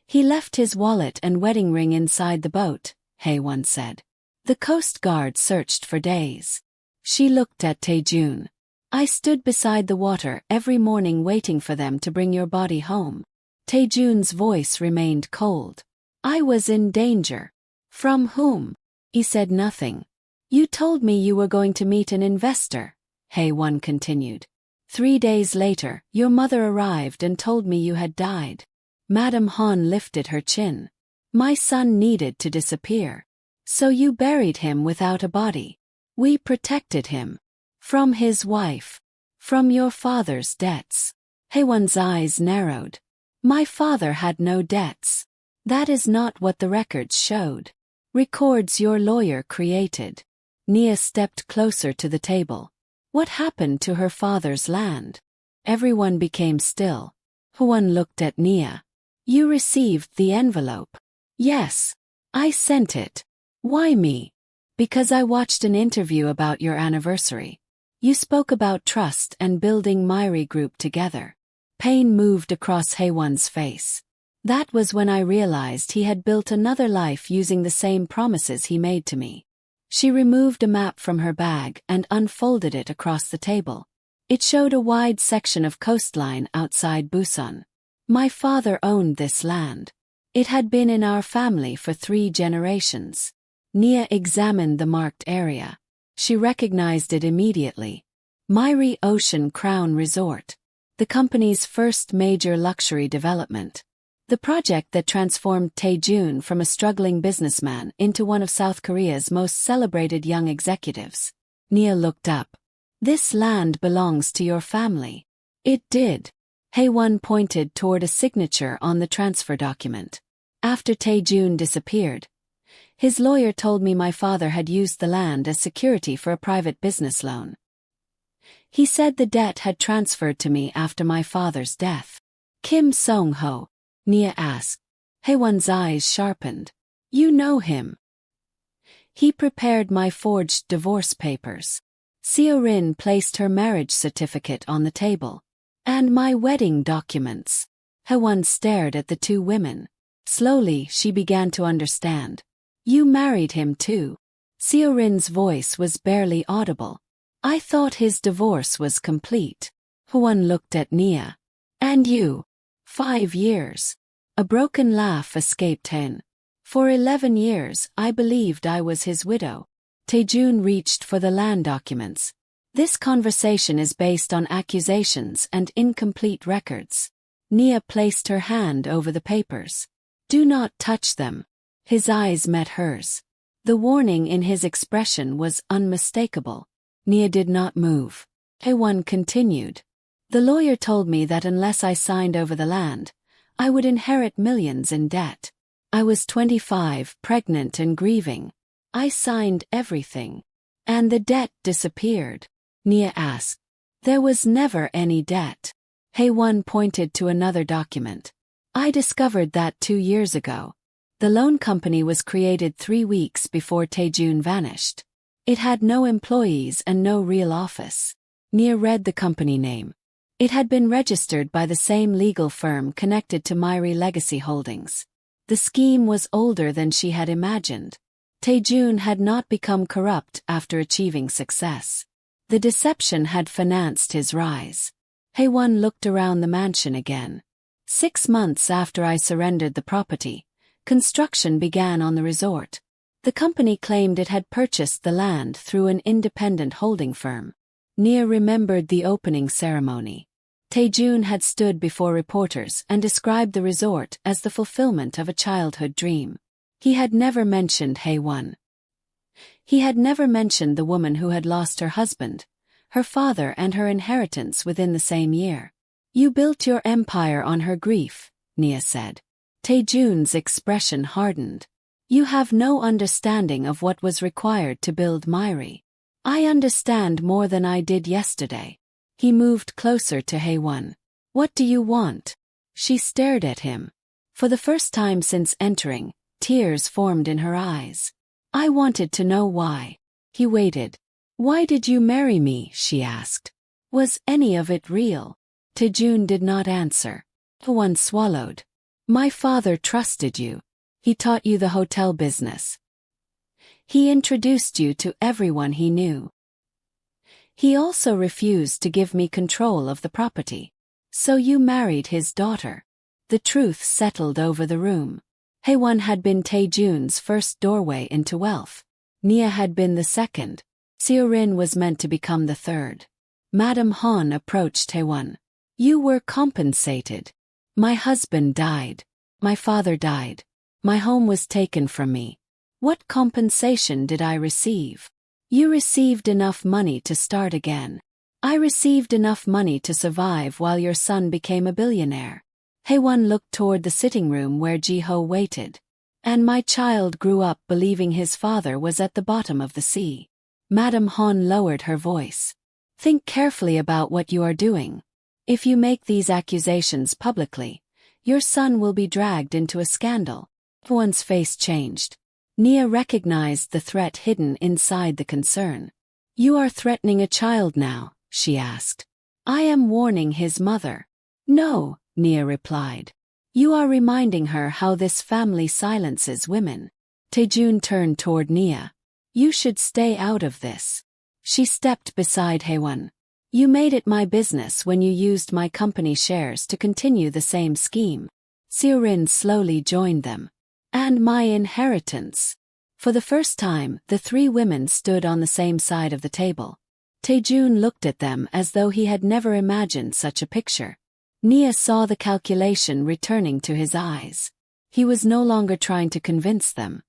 "He left his wallet and wedding ring inside the boat," Hwon said. "The Coast Guard searched for days." She looked at Tae-jun. "I stood beside the water every morning waiting for them to bring your body home." Tae-jun's voice remained cold. "I was in danger." "From whom?" He said nothing. "You told me you were going to meet an investor," Hwon continued. 3 days later, your mother arrived and told me you had died." Madam Han lifted her chin. "My son needed to disappear. So you buried him without a body." "We protected him." "From his wife." "From your father's debts." Hwon's eyes narrowed. "My father had no debts. That is not what the records showed. Records your lawyer created." Nia stepped closer to the table. "What happened to her father's land?" Everyone became still. Hwon looked at Nia. "You received the envelope." "Yes. I sent it." "Why me?" "Because I watched an interview about your anniversary. You spoke about trust and building Myri Group together." Pain moved across Hwon's face. "That was when I realized he had built another life using the same promises he made to me." She removed a map from her bag and unfolded it across the table. It showed a wide section of coastline outside Busan. "My father owned this land. It had been in our family for 3 generations." Nia examined the marked area. She recognized it immediately. Myri Ocean Crown Resort. The company's first major luxury development. The project that transformed Tae-jun from a struggling businessman into one of South Korea's most celebrated young executives. Nia looked up. "This land belongs to your family." "It did." Hwon pointed toward a signature on the transfer document. "After Tae-jun disappeared, his lawyer told me my father had used the land as security for a private business loan. He said the debt had transferred to me after my father's death." "Kim Song-ho?" Nia asked. Hwon's eyes sharpened. "You know him." "He prepared my forged divorce papers." Seo-rin placed her marriage certificate on the table. "And my wedding documents." Hwon stared at the 2 women. Slowly, she began to understand. "You married him too." Seo-rin's voice was barely audible. "I thought his divorce was complete." Hwon looked at Nia. "And you?" 5 years. A broken laugh escaped Hen. "For 11 years, I believed I was his widow." Tae-jun reached for the land documents. "This conversation is based on accusations and incomplete records." Nia placed her hand over the papers. "Do not touch them." His eyes met hers. The warning in his expression was unmistakable. Nia did not move. Hwon continued. "The lawyer told me that unless I signed over the land, I would inherit millions in debt. I was 25, pregnant and grieving. I signed everything. And the debt disappeared." Nia asked. "There was never any debt." Hwon pointed to another document. "I discovered that 2 years ago. The loan company was created 3 weeks before Tae-jun vanished. It had no employees and no real office." Nia read the company name. It had been registered by the same legal firm connected to Myri Legacy Holdings. The scheme was older than she had imagined. Tae-jun had not become corrupt after achieving success. The deception had financed his rise. Hae-won looked around the mansion again. 6 months after I surrendered the property, construction began on the resort. The company claimed it had purchased the land through an independent holding firm. Nia remembered the opening ceremony. Tae-jun had stood before reporters and described the resort as the fulfillment of a childhood dream. He had never mentioned Hae-won. He had never mentioned the woman who had lost her husband, her father and her inheritance within the same year. You built your empire on her grief, Nia said. Tae-jun's expression hardened. You have no understanding of what was required to build Myri. I understand more than I did yesterday. He moved closer to Hae-won. What do you want? She stared at him. For the first time since entering, tears formed in her eyes. I wanted to know why. He waited. Why did you marry me? She asked. Was any of it real? Tae-jun did not answer. Hae-won swallowed. My father trusted you. He taught you the hotel business. He introduced you to everyone he knew. He also refused to give me control of the property. So you married his daughter. The truth settled over the room. Hae-won had been Tae-jun's first doorway into wealth. Nia had been the second. Seo-rin was meant to become the third. Madam Han approached Hae-won. You were compensated. My husband died. My father died. My home was taken from me. What compensation did I receive? You received enough money to start again. I received enough money to survive while your son became a billionaire. Hae-won looked toward the sitting room where Ji-ho waited. And my child grew up believing his father was at the bottom of the sea. Madam Han lowered her voice. Think carefully about what you are doing. If you make these accusations publicly, your son will be dragged into a scandal. Hae-won's face changed. Nia recognized the threat hidden inside the concern. You are threatening a child now, she asked. I am warning his mother. No, Nia replied. You are reminding her how this family silences women. Tae-jun turned toward Nia. You should stay out of this. She stepped beside Hae-won. You made it my business when you used my company shares to continue the same scheme. Seo-rin slowly joined them. And my inheritance. For the first time, the three women stood on the same side of the table. Tae-jun looked at them as though he had never imagined such a picture. Nia saw the calculation returning to his eyes. He was no longer trying to convince them.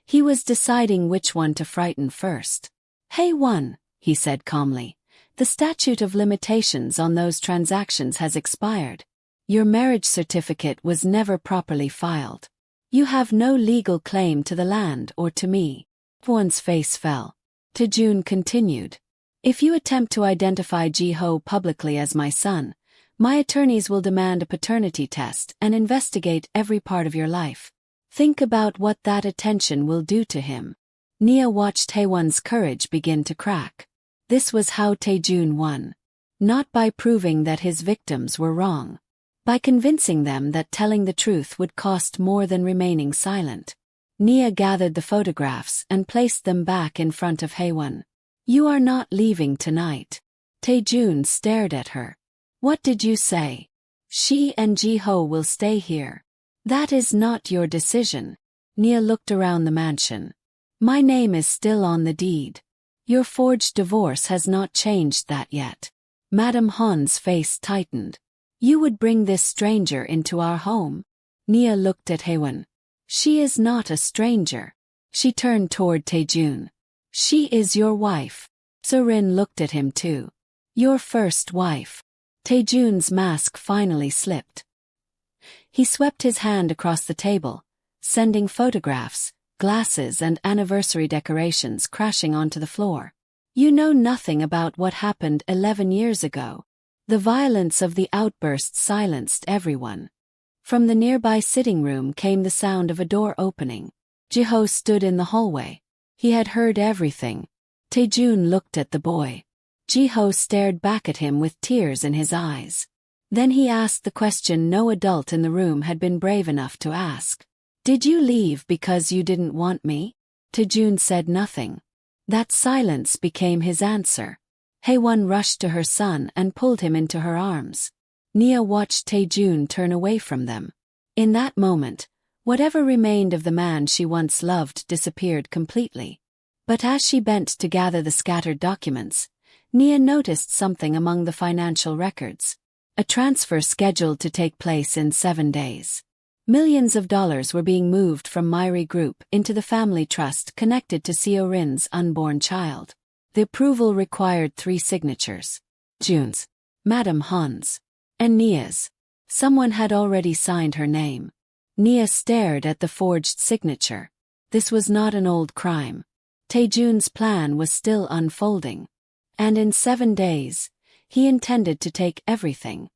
He was deciding which one to frighten first. Hae-won, he said calmly. The statute of limitations on those transactions has expired. Your marriage certificate was never properly filed. You have no legal claim to the land or to me. Hae-won's face fell. Tae-jun continued. If you attempt to identify Ji-ho publicly as my son, my attorneys will demand a paternity test and investigate every part of your life. Think about what that attention will do to him. Nia watched Hae-won's courage begin to crack. This was how Tae-jun won. Not by proving that his victims were wrong. By convincing them that telling the truth would cost more than remaining silent. Nia gathered the photographs and placed them back in front of Hae-won. You are not leaving tonight. Tae-jun stared at her. What did you say? She and Ji-ho will stay here. That is not your decision. Nia looked around the mansion. My name is still on the deed. Your forged divorce has not changed that yet. Madam Han's face tightened. You would bring this stranger into our home? Nia looked at Hae-won. She is not a stranger. She turned toward Tae-jun. She is your wife. Seo-rin looked at him too. Your first wife. Tae-jun's mask finally slipped. He swept his hand across the table, sending photographs, glasses and anniversary decorations crashing onto the floor. You know nothing about what happened 11 years ago. The violence of the outburst silenced everyone. From the nearby sitting room came the sound of a door opening. Ji-ho stood in the hallway. He had heard everything. Tae-jun looked at the boy. Ji-ho stared back at him with tears in his eyes. Then he asked the question no adult in the room had been brave enough to ask. Did you leave because you didn't want me? Tae-jun said nothing. That silence became his answer. Haewon rushed to her son and pulled him into her arms. Nia watched Tae-jun turn away from them. In that moment, whatever remained of the man she once loved disappeared completely. But as she bent to gather the scattered documents, Nia noticed something among the financial records. A transfer scheduled to take place in 7 days. Millions of dollars were being moved from Myri Group into the family trust connected to Seo-rin's unborn child. The approval required 3 signatures: Jun's, Madame Han's, and Nia's. Someone had already signed her name. Nia stared at the forged signature. This was not an old crime. Tae-jun's plan was still unfolding. And in 7 days, he intended to take everything.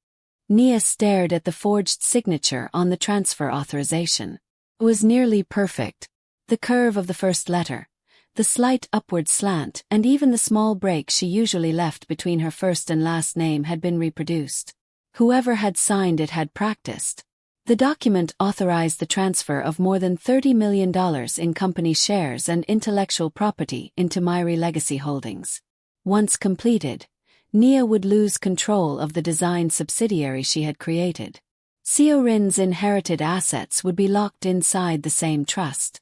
Nia stared at the forged signature on the transfer authorization. It was nearly perfect. The curve of the first letter, the slight upward slant, and even the small break she usually left between her first and last name had been reproduced. Whoever had signed it had practiced. The document authorized the transfer of more than $30 million in company shares and intellectual property into Myri Legacy Holdings. Once completed, Nia would lose control of the design subsidiary she had created. Seo-rin's inherited assets would be locked inside the same trust.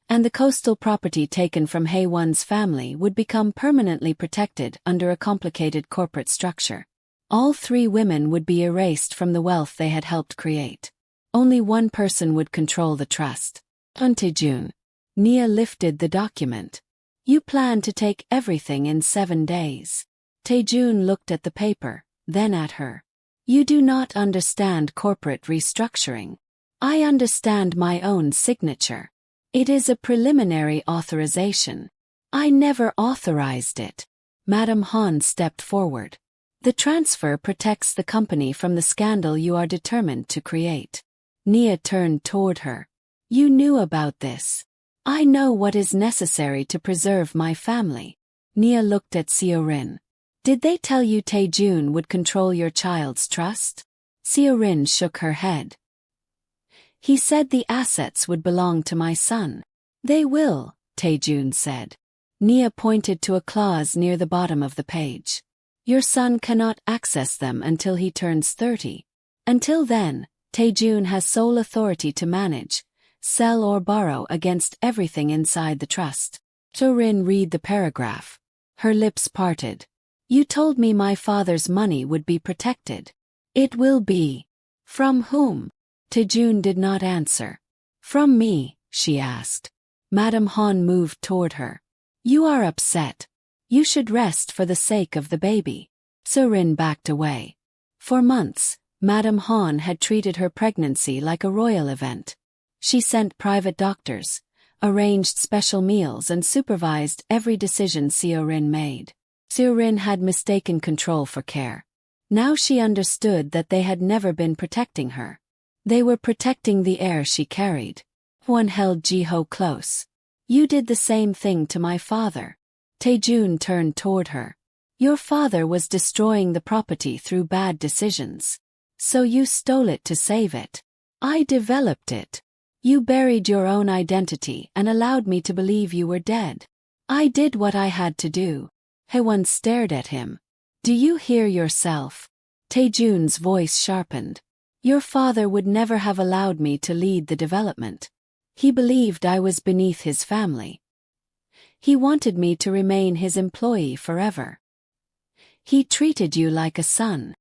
And the coastal property taken from Haewon's family would become permanently protected under a complicated corporate structure. All 3 women would be erased from the wealth they had helped create. Only one person would control the trust. Tae-jun. Nia lifted the document. You plan to take everything in 7 days. Tae-jun looked at the paper, then at her. You do not understand corporate restructuring. I understand my own signature. It is a preliminary authorization. I never authorized it. Madame Han stepped forward. The transfer protects the company from the scandal you are determined to create. Nia turned toward her. You knew about this. I know what is necessary to preserve my family. Nia looked at Seo-rin. Did they tell you Tae-jun would control your child's trust? Seo-rin shook her head. He said the assets would belong to my son. They will, Tae-jun said. Nia pointed to a clause near the bottom of the page. Your son cannot access them until he turns 30. Until then, Tae-jun has sole authority to manage, sell or borrow against everything inside the trust. Seo-rin read the paragraph. Her lips parted. You told me my father's money would be protected. It will be. From whom? Tae-jun did not answer. From me, she asked. Madame Han moved toward her. You are upset. You should rest for the sake of the baby. Seo-rin backed away. For months, Madame Han had treated her pregnancy like a royal event. She sent private doctors, arranged special meals and supervised every decision Seo-rin made. Seo-rin had mistaken control for care. Now she understood that they had never been protecting her. They were protecting the heir she carried. One held Ji-ho close. You did the same thing to my father. Tae-jun turned toward her. Your father was destroying the property through bad decisions. So you stole it to save it. I developed it. You buried your own identity and allowed me to believe you were dead. I did what I had to do. Haewon stared at him. Do you hear yourself? Tae-jun's voice sharpened. Your father would never have allowed me to lead the development. He believed I was beneath his family. He wanted me to remain his employee forever. He treated you like a son.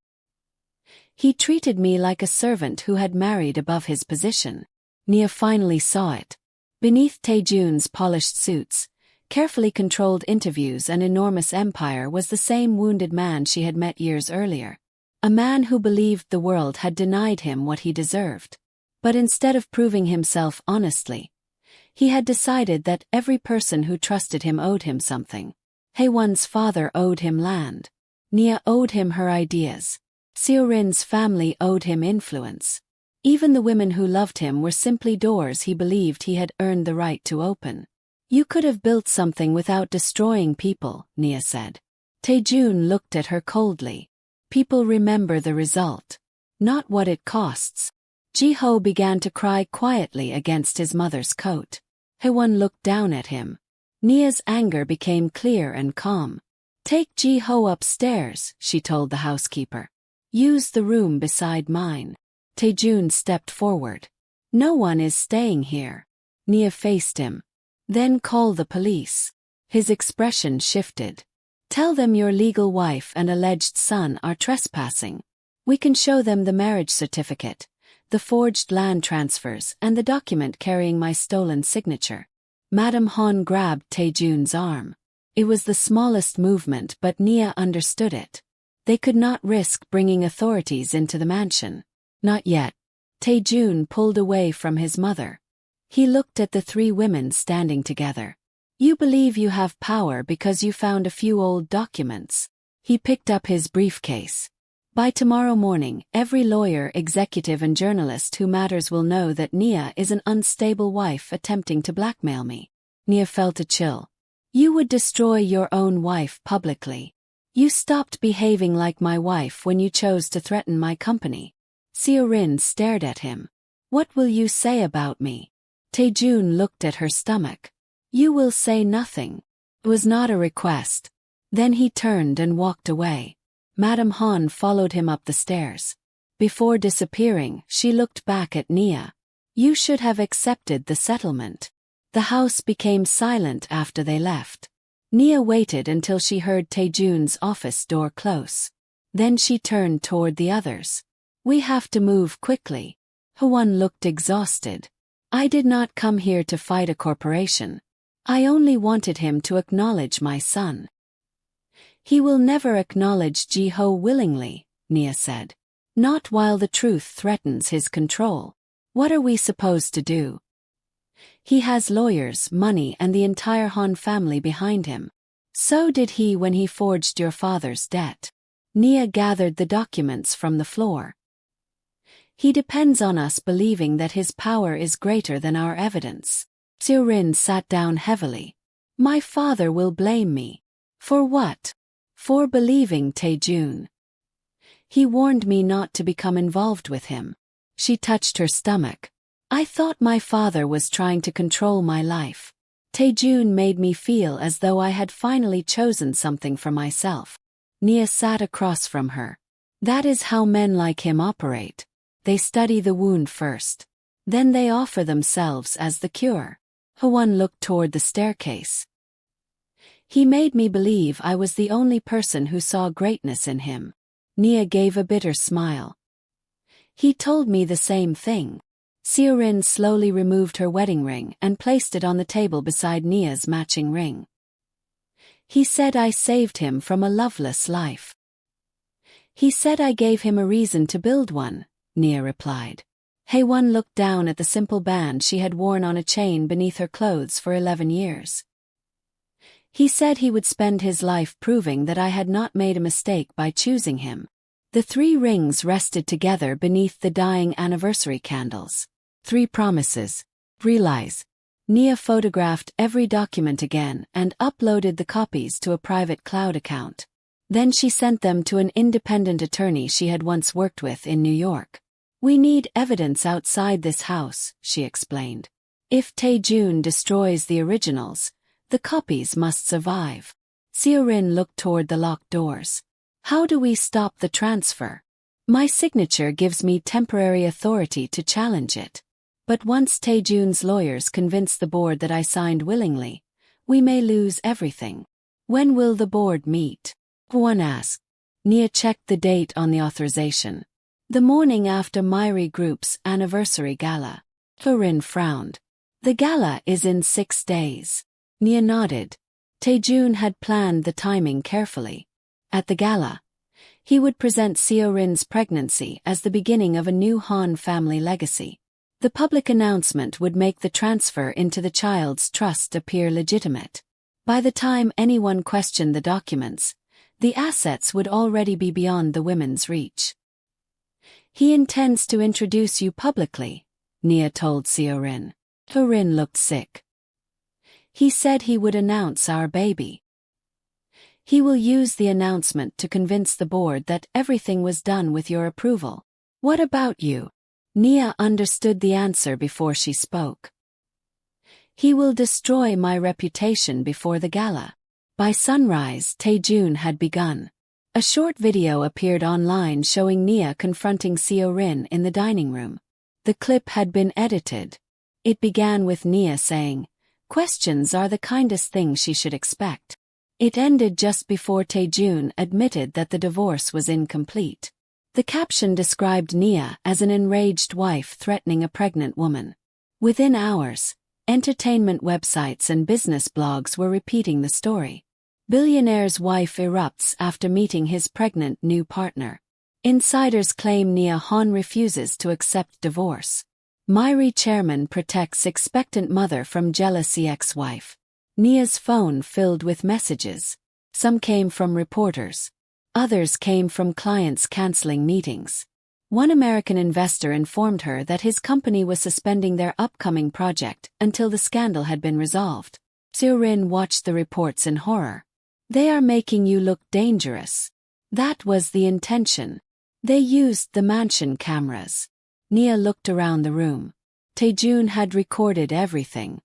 He treated me like a servant who had married above his position. Nia finally saw it. Beneath Tae-jun's polished suits, carefully controlled interviews and enormous empire was the same wounded man she had met years earlier. A man who believed the world had denied him what he deserved. But instead of proving himself honestly, he had decided that every person who trusted him owed him something. Haewon's father owed him land. Nia owed him her ideas. Seo-rin's family owed him influence. Even the women who loved him were simply doors he believed he had earned the right to open. You could have built something without destroying people, Nia said. Tae-jun looked at her coldly. People remember the result, not what it costs. Ji-ho began to cry quietly against his mother's coat. Haewon looked down at him. Nia's anger became clear and calm. Take Ji-ho upstairs, she told the housekeeper. Use the room beside mine. Tae-jun stepped forward. No one is staying here. Nia faced him. Then call the police. His expression shifted. Tell them your legal wife and alleged son are trespassing. We can show them the marriage certificate, the forged land transfers, and the document carrying my stolen signature. Madame Han grabbed Tae-jun's arm. It was the smallest movement, but Nia understood it. They could not risk bringing authorities into the mansion. Not yet. Tae-jun pulled away from his mother. He looked at the three women standing together. You believe you have power because you found a few old documents. He picked up his briefcase. By tomorrow morning, every lawyer, executive and journalist who matters will know that Nia is an unstable wife attempting to blackmail me. Nia felt a chill. You would destroy your own wife publicly. You stopped behaving like my wife when you chose to threaten my company. Seo-rin stared at him. What will you say about me? Tae-jun looked at her stomach. You will say nothing. It was not a request. Then he turned and walked away. Madame Han followed him up the stairs. Before disappearing, she looked back at Nia. You should have accepted the settlement. The house became silent after they left. Nia waited until she heard Tae-jun's office door close. Then she turned toward the others. We have to move quickly. Hwan looked exhausted. I did not come here to fight a corporation. I only wanted him to acknowledge my son. He will never acknowledge Ji-ho willingly, Nia said. Not while the truth threatens his control. What are we supposed to do? He has lawyers, money, and the entire Han family behind him. So did he when he forged your father's debt. Nia gathered the documents from the floor. He depends on us believing that his power is greater than our evidence. Seo-rin sat down heavily. My father will blame me. For what? For believing Tae-jun. He warned me not to become involved with him. She touched her stomach. I thought my father was trying to control my life. Tae-jun made me feel as though I had finally chosen something for myself. Nia sat across from her. That is how men like him operate. They study the wound first. Then they offer themselves as the cure. Hwan looked toward the staircase. He made me believe I was the only person who saw greatness in him. Nia gave a bitter smile. He told me the same thing. Seo-rin slowly removed her wedding ring and placed it on the table beside Nia's matching ring. He said I saved him from a loveless life. He said I gave him a reason to build one, Nia replied. Haewon looked down at the simple band she had worn on a chain beneath her clothes for 11 years. He said he would spend his life proving that I had not made a mistake by choosing him. The 3 rings rested together beneath the dying anniversary candles. 3 promises. 3 lies. Nia photographed every document again and uploaded the copies to a private cloud account. Then she sent them to an independent attorney she had once worked with in New York. We need evidence outside this house, she explained. If Tae-jun destroys the originals, the copies must survive. Seo-rin looked toward the locked doors. How do we stop the transfer? My signature gives me temporary authority to challenge it. But once Tae-jun's lawyers convince the board that I signed willingly, we may lose everything. When will the board meet? Hwan asked. Nia checked the date on the authorization. The morning after Myri Group's anniversary gala. Seo-rin frowned. The gala is in 6 days. Nia nodded. Tae-jun had planned the timing carefully. At the gala, he would present Seo-rin's pregnancy as the beginning of a new Han family legacy. The public announcement would make the transfer into the child's trust appear legitimate. By the time anyone questioned the documents, the assets would already be beyond the women's reach. He intends to introduce you publicly, Nia told Seo-rin. Seo-rin looked sick. He said he would announce our baby. He will use the announcement to convince the board that everything was done with your approval. What about you? Nia understood the answer before she spoke. He will destroy my reputation before the gala. By sunrise, Tae-jun had begun. A short video appeared online showing Nia confronting Seo-rin in the dining room. The clip had been edited. It began with Nia saying, "Questions are the kindest thing she should expect." It ended just before Tae-jun admitted that the divorce was incomplete. The caption described Nia as an enraged wife threatening a pregnant woman. Within hours, entertainment websites and business blogs were repeating the story. Billionaire's wife erupts after meeting his pregnant new partner. Insiders claim Nia Han refuses to accept divorce. Myri chairman protects expectant mother from jealousy ex-wife. Nia's phone filled with messages. Some came from reporters. Others came from clients canceling meetings. One American investor informed her that his company was suspending their upcoming project until the scandal had been resolved. Seo-rin watched the reports in horror. "They are making you look dangerous." That was the intention. They used the mansion cameras. Nia looked around the room. Tae-jun had recorded everything.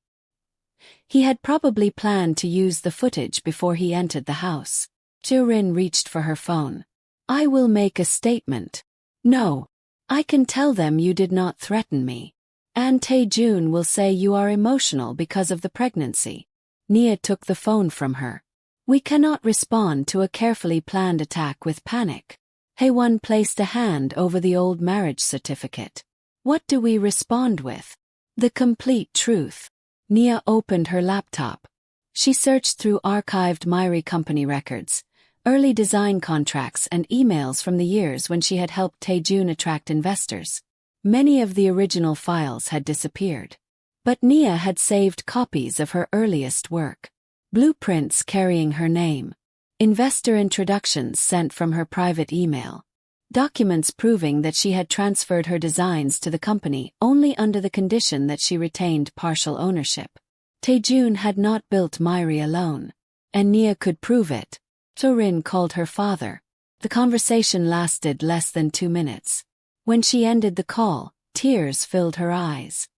He had probably planned to use the footage before he entered the house. Seo-rin reached for her phone. "I will make a statement." "No. I can tell them you did not threaten me. And Tae-jun will say you are emotional because of the pregnancy." Nia took the phone from her. "We cannot respond to a carefully planned attack with panic." Hae-won placed a hand over the old marriage certificate. "What do we respond with?" "The complete truth." Nia opened her laptop. She searched through archived Myri company records, early design contracts and emails from the years when she had helped Tae-jun attract investors. Many of the original files had disappeared. But Nia had saved copies of her earliest work. Blueprints carrying her name. Investor introductions sent from her private email. Documents proving that she had transferred her designs to the company only under the condition that she retained partial ownership. Tae-jun had not built Myri alone. And Nia could prove it. Seo-rin called her father. The conversation lasted less than 2 minutes. When she ended the call, tears filled her eyes.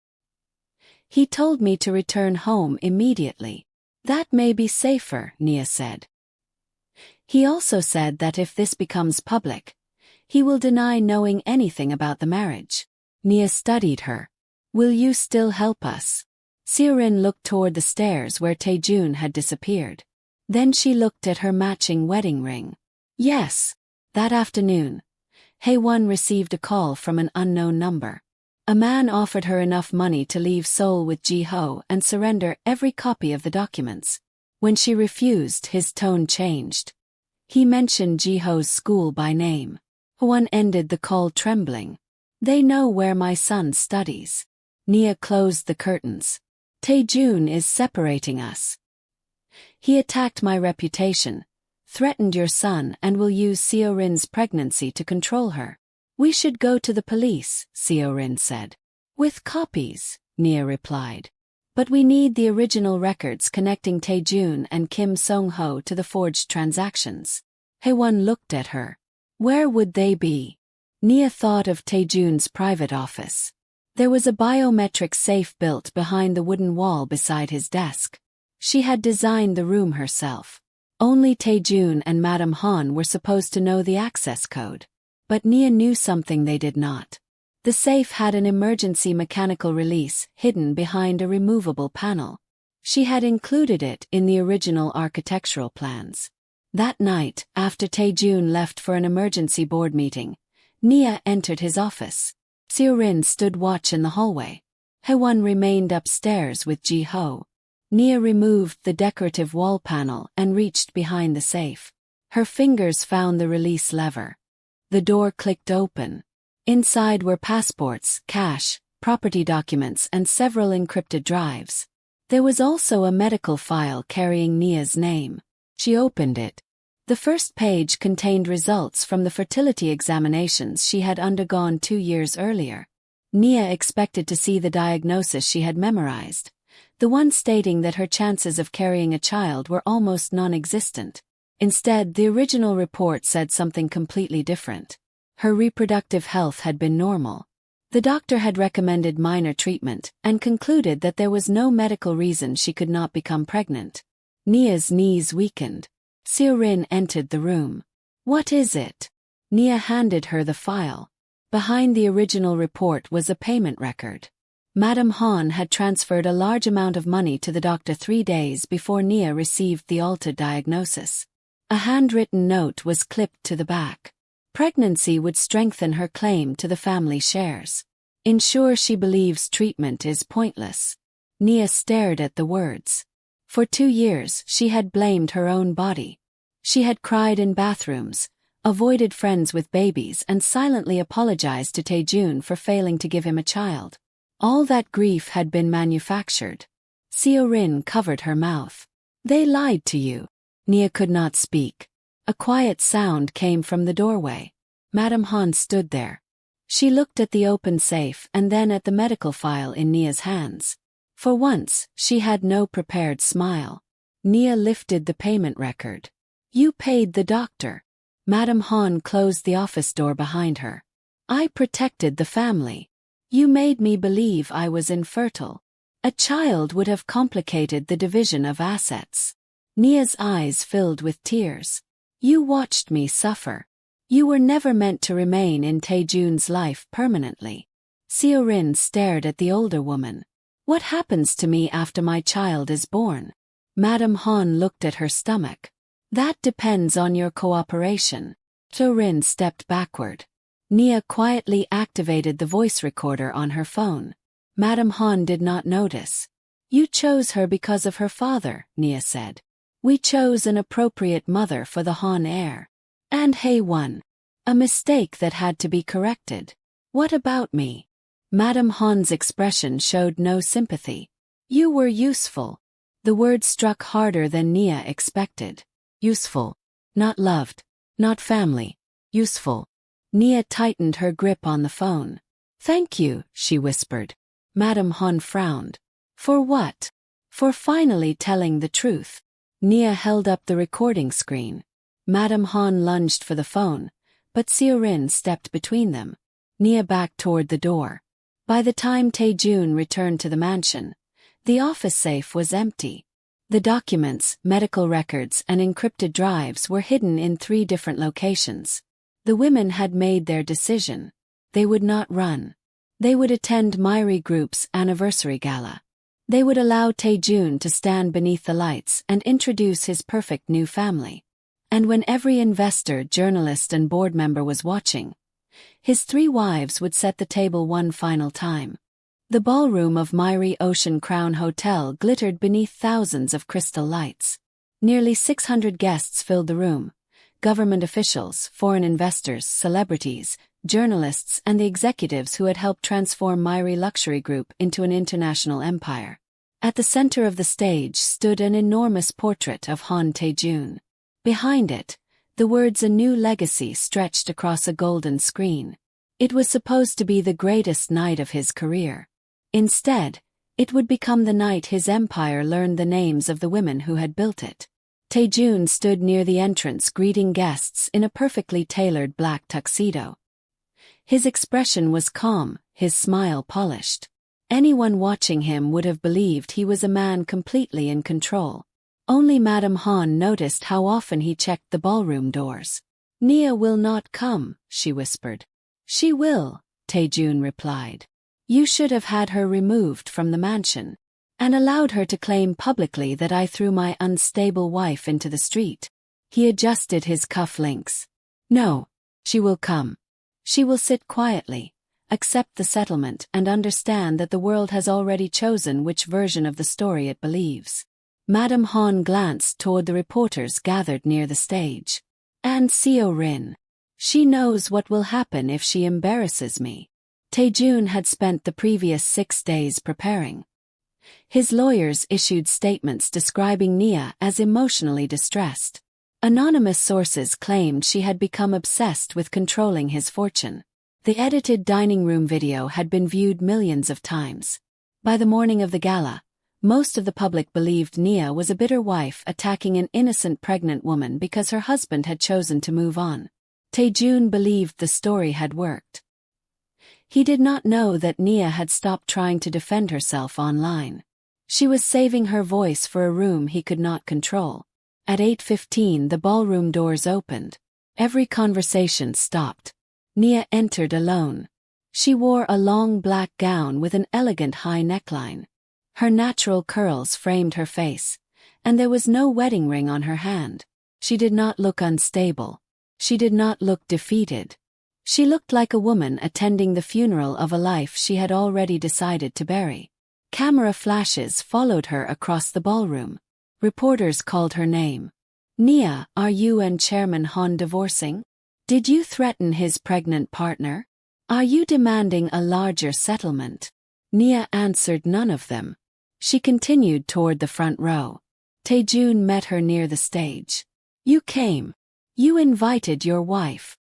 "He told me to return home immediately. That may be safer," Nia said. "He also said that if this becomes public, he will deny knowing anything about the marriage." Nia studied her. "Will you still help us?" Seo-rin looked toward the stairs where Tae-jun had disappeared. Then she looked at her matching wedding ring. "Yes." That afternoon, Hae-won received a call from an unknown number. A man offered her enough money to leave Seoul with Ji-ho and surrender every copy of the documents. When she refused, his tone changed. He mentioned Ji-ho's school by name. Hae-won ended the call trembling. "They know where my son studies." Nia closed the curtains. "Tae-jun is separating us. He attacked my reputation, threatened your son and will use Seo-rin's pregnancy to control her." "We should go to the police," Seo-rin said. "With copies," Nia replied. "But we need the original records connecting Tae-jun and Kim Song-ho to the forged transactions." Hae-won looked at her. "Where would they be?" Nia thought of Tae-jun's private office. There was a biometric safe built behind the wooden wall beside his desk. She had designed the room herself. Only Tae-jun and Madame Han were supposed to know the access code. But Nia knew something they did not. The safe had an emergency mechanical release hidden behind a removable panel. She had included it in the original architectural plans. That night, after Tae-jun left for an emergency board meeting, Nia entered his office. Seo-rin stood watch in the hallway. Hae-won remained upstairs with Ji-ho. Nia removed the decorative wall panel and reached behind the safe. Her fingers found the release lever. The door clicked open. Inside were passports, cash, property documents and several encrypted drives. There was also a medical file carrying Nia's name. She opened it. The first page contained results from the fertility examinations she had undergone 2 years earlier. Nia expected to see the diagnosis she had memorized, the one stating that her chances of carrying a child were almost non-existent. Instead, the original report said something completely different. Her reproductive health had been normal. The doctor had recommended minor treatment and concluded that there was no medical reason she could not become pregnant. Nia's knees weakened. Seo-rin entered the room. "What is it?" Nia handed her the file. Behind the original report was a payment record. Madame Han had transferred a large amount of money to the doctor 3 days before Nia received the altered diagnosis. A handwritten note was clipped to the back. Pregnancy would strengthen her claim to the family shares. Ensure she believes treatment is pointless. Nia stared at the words. For 2 years she had blamed her own body. She had cried in bathrooms, avoided friends with babies and silently apologized to Tae-jun for failing to give him a child. All that grief had been manufactured. Seo-rin covered her mouth. "They lied to you." Nia could not speak. A quiet sound came from the doorway. Madame Han stood there. She looked at the open safe and then at the medical file in Nia's hands. For once, she had no prepared smile. Nia lifted the payment record. "You paid the doctor." Madame Han closed the office door behind her. "I protected the family. You made me believe I was infertile. A child would have complicated the division of assets." Nia's eyes filled with tears. "You watched me suffer. You were never meant to remain in Tae-jun's life permanently." Seo-rin stared at the older woman. "What happens to me after my child is born?" Madame Han looked at her stomach. "That depends on your cooperation." Seo-rin stepped backward. Nia quietly activated the voice recorder on her phone. Madame Han did not notice. "You chose her because of her father," Nia said. "We chose an appropriate mother for the Han heir. And Hae-won. A mistake that had to be corrected. What about me?" Madame Han's expression showed no sympathy. "You were useful." The word struck harder than Nia expected. Useful. Not loved. Not family. Useful. Nia tightened her grip on the phone. "Thank you," she whispered. Madame Han frowned. "For what?" "For finally telling the truth." Nia held up the recording screen. Madame Han lunged for the phone, but Seo-rin stepped between them. Nia backed toward the door. By the time Tae-jun returned to the mansion, the office safe was empty. The documents, medical records, and encrypted drives were hidden in 3 different locations. The women had made their decision. They would not run. They would attend Myri Group's anniversary gala. They would allow Tae-jun to stand beneath the lights and introduce his perfect new family. And when every investor, journalist, and board member was watching, his 3 wives would set the table one final time. The ballroom of Myri Ocean Crown Hotel glittered beneath thousands of crystal lights. Nearly 600 guests filled the room. Government officials, foreign investors, celebrities, journalists, and the executives who had helped transform Myri Luxury Group into an international empire. At the center of the stage stood an enormous portrait of Han Tae-jun. Behind it, the words "A New Legacy" stretched across a golden screen. It was supposed to be the greatest night of his career. Instead, it would become the night his empire learned the names of the women who had built it. Tae-jun stood near the entrance greeting guests in a perfectly tailored black tuxedo. His expression was calm, his smile polished. Anyone watching him would have believed he was a man completely in control. Only Madame Han noticed how often he checked the ballroom doors. "Nia will not come," she whispered. "She will," Tae-jun replied. "You should have had her removed from the mansion, and allowed her to claim publicly that I threw my unstable wife into the street." He adjusted his cuff links. "No, she will come. She will sit quietly, accept the settlement, and understand that the world has already chosen which version of the story it believes." Madame Han glanced toward the reporters gathered near the stage. "And Seo-rin. She knows what will happen if she embarrasses me." Tae-jun had spent the previous 6 days preparing. His lawyers issued statements describing Nia as emotionally distressed. Anonymous sources claimed she had become obsessed with controlling his fortune. The edited dining room video had been viewed millions of times. By the morning of the gala, most of the public believed Nia was a bitter wife attacking an innocent pregnant woman because her husband had chosen to move on. Tae-jun believed the story had worked. He did not know that Nia had stopped trying to defend herself online. She was saving her voice for a room he could not control. At 8:15 the ballroom doors opened. Every conversation stopped. Nia entered alone. She wore a long black gown with an elegant high neckline. Her natural curls framed her face, and there was no wedding ring on her hand. She did not look unstable. She did not look defeated. She looked like a woman attending the funeral of a life she had already decided to bury. Camera flashes followed her across the ballroom. Reporters called her name. "Nia, are you and Chairman Han divorcing? Did you threaten his pregnant partner? Are you demanding a larger settlement?" Nia answered none of them. She continued toward the front row. Tae-jun met her near the stage. "You came. You invited your wife."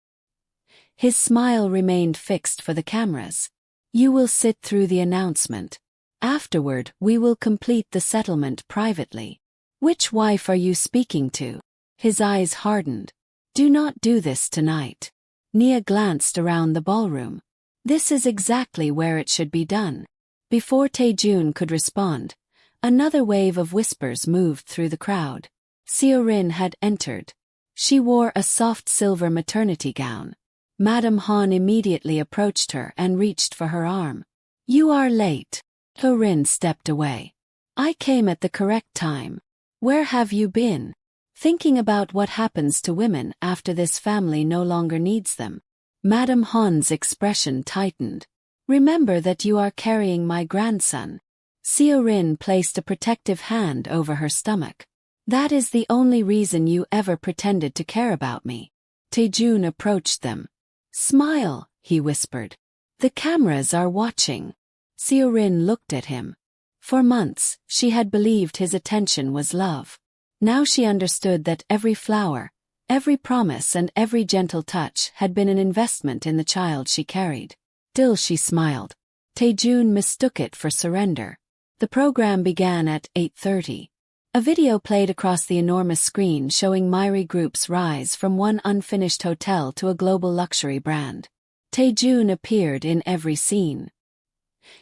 His smile remained fixed for the cameras. "You will sit through the announcement. Afterward, we will complete the settlement privately." "Which wife are you speaking to?" His eyes hardened. "Do not do this tonight." Nia glanced around the ballroom. "This is exactly where it should be done." Before Tae-jun could respond, another wave of whispers moved through the crowd. Seo-rin had entered. She wore a soft silver maternity gown. Madame Han immediately approached her and reached for her arm. "You are late." Seo-rin stepped away. "I came at the correct time. Where have you been?" "Thinking about what happens to women after this family no longer needs them." Madame Han's expression tightened. "Remember that you are carrying my grandson." Seo-rin placed a protective hand over her stomach. "That is the only reason you ever pretended to care about me." Tae-jun approached them. "Smile," he whispered. "The cameras are watching." Seo-rin looked at him. For months, she had believed his attention was love. Now she understood that every flower, every promise and every gentle touch had been an investment in the child she carried. Still she smiled. Tae-jun mistook it for surrender. The program began at 8:30. A video played across the enormous screen showing Myri Group's rise from one unfinished hotel to a global luxury brand. Tae-jun appeared in every scene.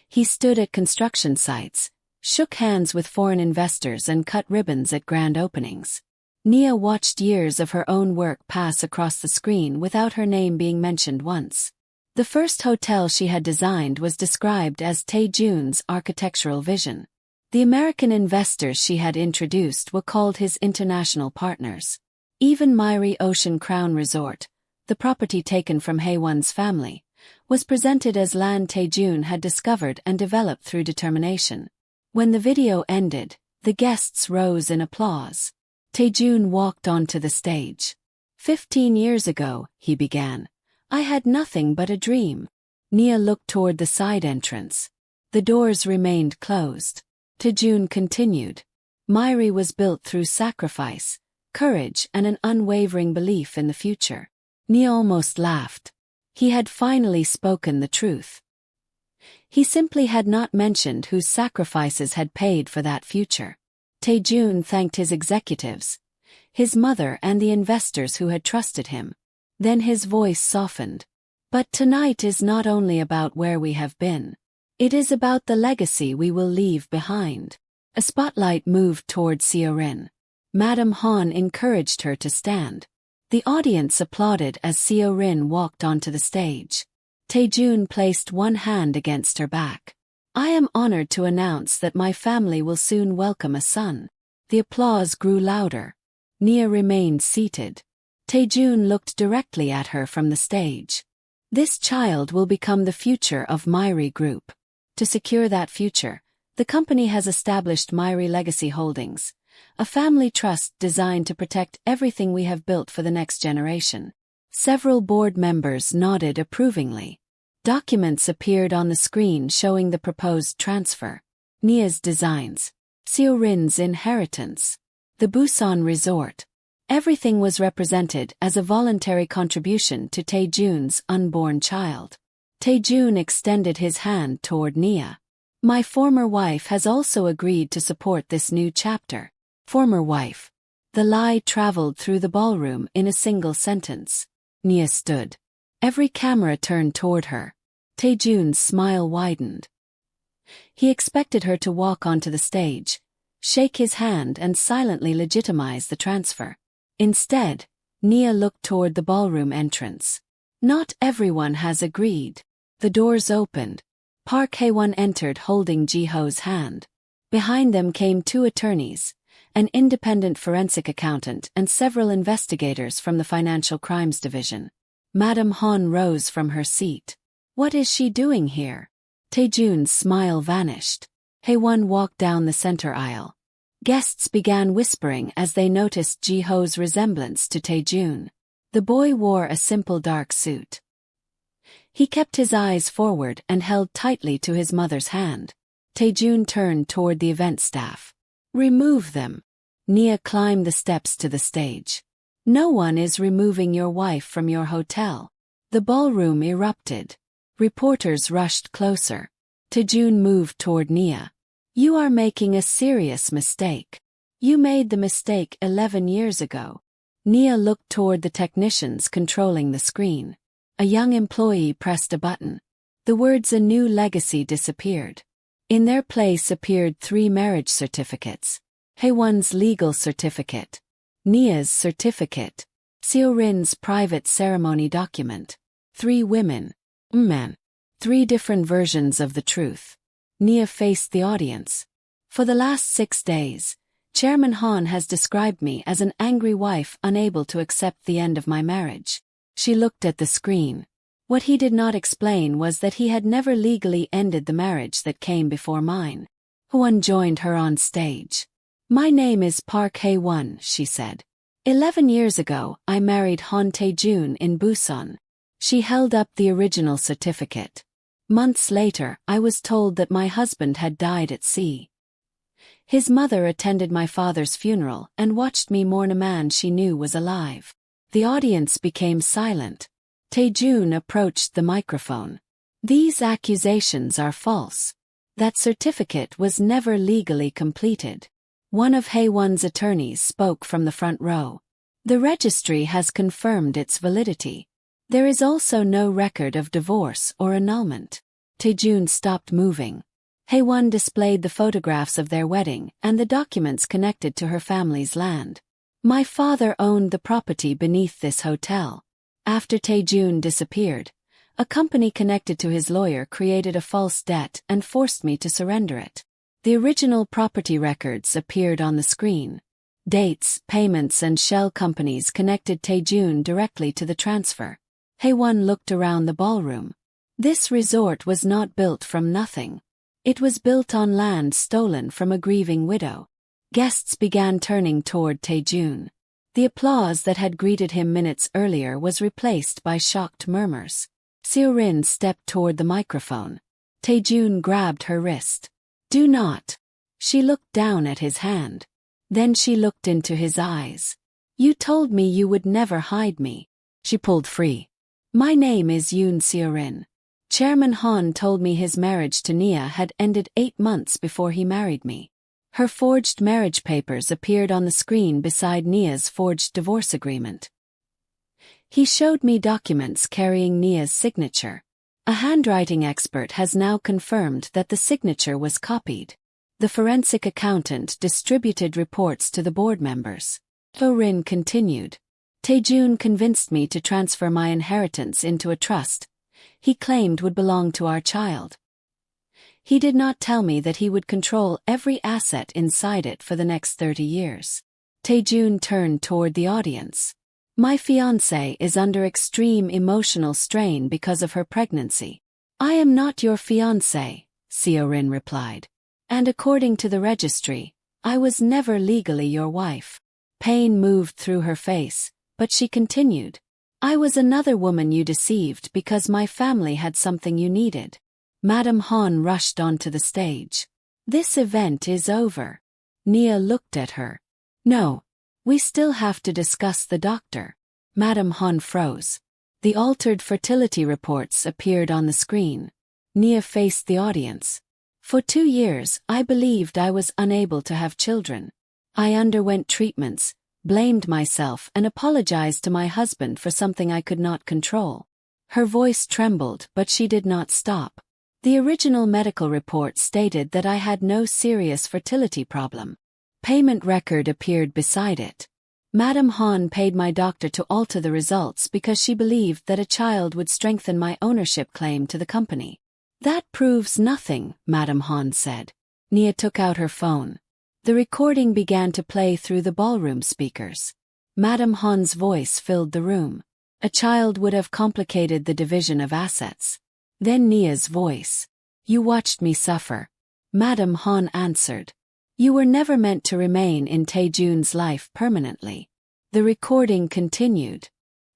He stood at construction sites, shook hands with foreign investors and cut ribbons at grand openings. Nia watched years of her own work pass across the screen without her name being mentioned once. The first hotel she had designed was described as Tae-jun's architectural vision. The American investors she had introduced were called his international partners. Even Myri Ocean Crown Resort, the property taken from Haewon's family, was presented as land Tae-jun had discovered and developed through determination. When the video ended, the guests rose in applause. Tae-jun walked onto the stage. 15 years ago, he began, I had nothing but a dream. Nia looked toward the side entrance. The doors remained closed. Tae-jun continued. Myri was built through sacrifice, courage and an unwavering belief in the future. Nia almost laughed. He had finally spoken the truth. He simply had not mentioned whose sacrifices had paid for that future. Tae-jun thanked his executives, his mother and the investors who had trusted him. Then his voice softened. But tonight is not only about where we have been. It is about the legacy we will leave behind. A spotlight moved toward Seo-rin. Madame Han encouraged her to stand. The audience applauded as Seo-rin walked onto the stage. Tae-jun placed one hand against her back. I am honored to announce that my family will soon welcome a son. The applause grew louder. Nia remained seated. Tae-jun looked directly at her from the stage. This child will become the future of Myri Group. To secure that future, the company has established Myri Legacy Holdings, a family trust designed to protect everything we have built for the next generation. Several board members nodded approvingly. Documents appeared on the screen showing the proposed transfer. Nia's designs. Seo-rin's inheritance. The Busan Resort. Everything was represented as a voluntary contribution to Tae-jun's unborn child. Tae-jun extended his hand toward Nia. My former wife has also agreed to support this new chapter. Former wife. The lie traveled through the ballroom in a single sentence. Nia stood. Every camera turned toward her. Tae-jun's smile widened. He expected her to walk onto the stage, shake his hand and silently legitimize the transfer. Instead, Nia looked toward the ballroom entrance. Not everyone has agreed. The doors opened. Park Hae-won entered holding Ji-ho's hand. Behind them came two attorneys, an independent forensic accountant and several investigators from the Financial Crimes Division. Madame Han rose from her seat. What is she doing here? Tae-jun's smile vanished. Hae-won walked down the center aisle. Guests began whispering as they noticed Ji-ho's resemblance to Tae-jun. The boy wore a simple dark suit. He kept his eyes forward and held tightly to his mother's hand. Tae-jun turned toward the event staff. Remove them. Nia climbed the steps to the stage. No one is removing your wife from your hotel. The ballroom erupted. Reporters rushed closer. Tae-jun moved toward Nia. You are making a serious mistake. You made the mistake 11 years ago. Nia looked toward the technicians controlling the screen. A young employee pressed a button. The words "A New Legacy" disappeared. In their place appeared 3 marriage certificates. Hae-won's legal certificate. Nia's certificate. Seo-rin's private ceremony document. 3 women. Men. 3 different versions of the truth. Nia faced the audience. For the last 6 days, Chairman Han has described me as an angry wife unable to accept the end of my marriage. She looked at the screen. What he did not explain was that he had never legally ended the marriage that came before mine. Hae-won joined her on stage. My name is Park Hae-won, she said. 11 years ago, I married Han Tae-jun in Busan. She held up the original certificate. Months later, I was told that my husband had died at sea. His mother attended my father's funeral and watched me mourn a man she knew was alive. The audience became silent. Tae-jun approached the microphone. These accusations are false. That certificate was never legally completed. One of Hae-won's attorneys spoke from the front row. The registry has confirmed its validity. There is also no record of divorce or annulment. Tae-jun stopped moving. Hae-won displayed the photographs of their wedding and the documents connected to her family's land. My father owned the property beneath this hotel. After Tae-jun disappeared, a company connected to his lawyer created a false debt and forced me to surrender it. The original property records appeared on the screen. Dates, payments and shell companies connected Tae-jun directly to the transfer. Hae-won looked around the ballroom. This resort was not built from nothing. It was built on land stolen from a grieving widow. Guests began turning toward Tae-jun. The applause that had greeted him minutes earlier was replaced by shocked murmurs. Seo-rin stepped toward the microphone. Tae-jun grabbed her wrist. Do not. She looked down at his hand. Then she looked into his eyes. You told me you would never hide me. She pulled free. My name is Yoon Seo-rin. Chairman Han told me his marriage to Nia had ended 8 months before he married me. Her forged marriage papers appeared on the screen beside Nia's forged divorce agreement. He showed me documents carrying Nia's signature. A handwriting expert has now confirmed that the signature was copied. The forensic accountant distributed reports to the board members. Seo-rin continued. Tae-jun convinced me to transfer my inheritance into a trust he claimed would belong to our child. He did not tell me that he would control every asset inside it for the next 30 years. Tae-jun turned toward the audience. My fiancée is under extreme emotional strain because of her pregnancy. I am not your fiancée, Seo-rin replied. And according to the registry, I was never legally your wife. Pain moved through her face, but she continued. I was another woman you deceived because my family had something you needed. Madame Han rushed onto the stage. This event is over. Nia looked at her. No. We still have to discuss the doctor. Madame Han froze. The altered fertility reports appeared on the screen. Nia faced the audience. For 2 years, I believed I was unable to have children. I underwent treatments, blamed myself and apologized to my husband for something I could not control. Her voice trembled, but she did not stop. The original medical report stated that I had no serious fertility problem. Payment record appeared beside it. Madam Han paid my doctor to alter the results because she believed that a child would strengthen my ownership claim to the company. That proves nothing, Madam Han said. Nia took out her phone. The recording began to play through the ballroom speakers. Madam Han's voice filled the room. A child would have complicated the division of assets. Then Nia's voice. You watched me suffer. Madam Han answered. You were never meant to remain in Tae-jun's life permanently. The recording continued.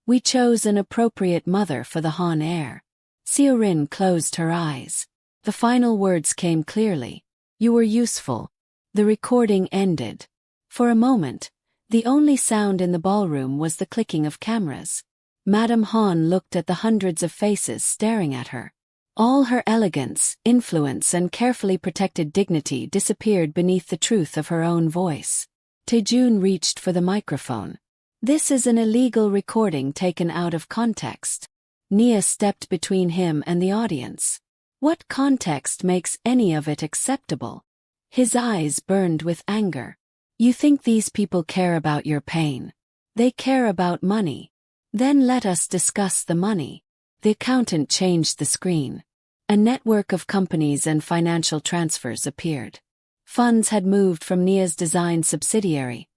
We chose an appropriate mother for the Han heir. Seo-rin closed her eyes. The final words came clearly. You were useful. The recording ended. For a moment, the only sound in the ballroom was the clicking of cameras. Madam Han looked at the hundreds of faces staring at her. All her elegance, influence and carefully protected dignity disappeared beneath the truth of her own voice. Tae-jun reached for the microphone. This is an illegal recording taken out of context. Nia stepped between him and the audience. What context makes any of it acceptable? His eyes burned with anger. You think these people care about your pain? They care about money. Then let us discuss the money. The accountant changed the screen. A network of companies and financial transfers appeared. Funds had moved from Nia's design subsidiary,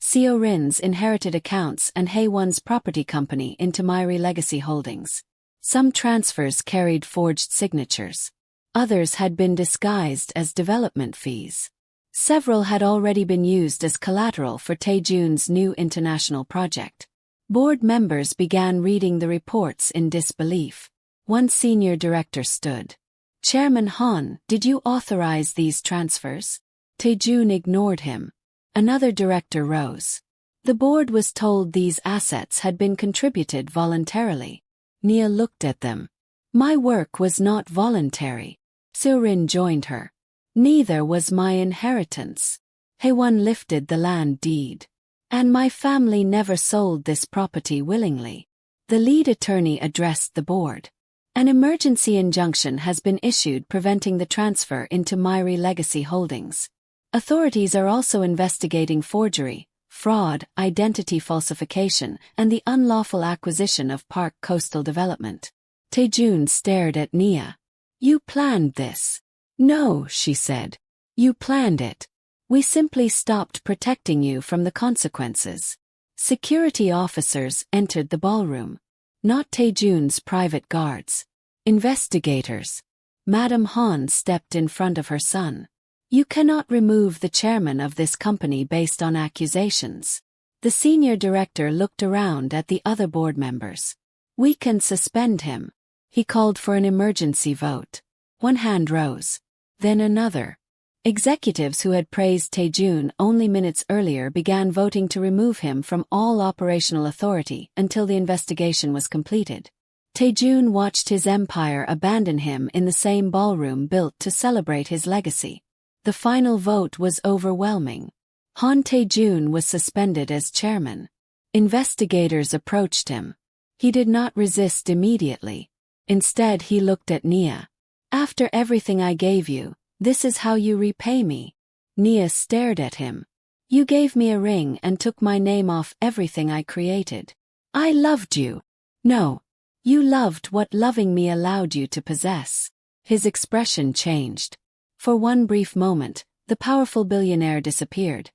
Seo-rin's inherited accounts and Haewon's property company into Myri Legacy Holdings. Some transfers carried forged signatures. Others had been disguised as development fees. Several had already been used as collateral for Tae-jun's new international project. Board members began reading the reports in disbelief. One senior director stood. Chairman Han, did you authorize these transfers? Tae-jun ignored him. Another director rose. The board was told these assets had been contributed voluntarily. Nia looked at them. My work was not voluntary. Seo-rin joined her. Neither was my inheritance. Haewon lifted the land deed. And my family never sold this property willingly. The lead attorney addressed the board. An emergency injunction has been issued preventing the transfer into Myri Legacy Holdings. Authorities are also investigating forgery, fraud, identity falsification, and the unlawful acquisition of Park Coastal Development. Tae-jun stared at Nia. You planned this. No, she said. You planned it. We simply stopped protecting you from the consequences. Security officers entered the ballroom. Not Tae-jun's private guards. Investigators. Madam Han stepped in front of her son. You cannot remove the chairman of this company based on accusations. The senior director looked around at the other board members. We can suspend him. He called for an emergency vote. One hand rose. Then another. Executives who had praised Tae-jun only minutes earlier began voting to remove him from all operational authority until the investigation was completed. Tae-jun watched his empire abandon him in the same ballroom built to celebrate his legacy. The final vote was overwhelming. Han Tae-jun was suspended as chairman. Investigators approached him. He did not resist immediately. Instead he looked at Nia. After everything I gave you, this is how you repay me. Nia stared at him. You gave me a ring and took my name off everything I created. I loved you. No. You loved what loving me allowed you to possess. His expression changed. For one brief moment, the powerful billionaire disappeared,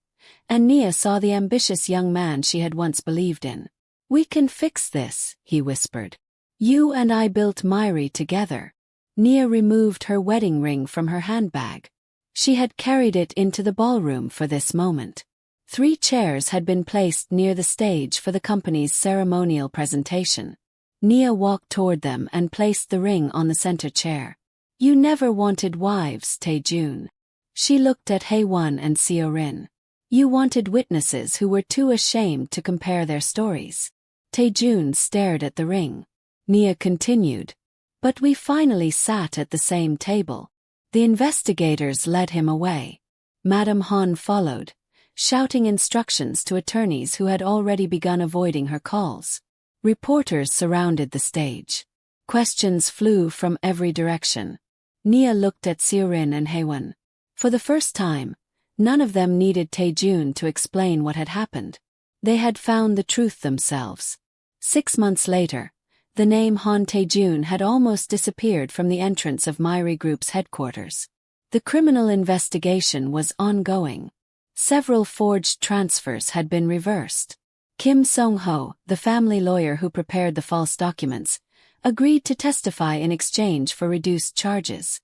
and Nia saw the ambitious young man she had once believed in. We can fix this, he whispered. You and I built Myri together. Nia removed her wedding ring from her handbag. She had carried it into the ballroom for this moment. 3 chairs had been placed near the stage for the company's ceremonial presentation. Nia walked toward them and placed the ring on the center chair. You never wanted wives, Tae-jun. She looked at Haewon and Seo-rin. You wanted witnesses who were too ashamed to compare their stories. Tae-jun stared at the ring. Nia continued. But we finally sat at the same table. The investigators led him away. Madam Han followed, shouting instructions to attorneys who had already begun avoiding her calls. Reporters surrounded the stage. Questions flew from every direction. Nia looked at Seorin and Haewon. For the first time, none of them needed Tae-jun to explain what had happened. They had found the truth themselves. 6 months later, the name Han Tae-jun had almost disappeared from the entrance of Myri Group's headquarters. The criminal investigation was ongoing. Several forged transfers had been reversed. Kim Song-ho, the family lawyer who prepared the false documents, agreed to testify in exchange for reduced charges.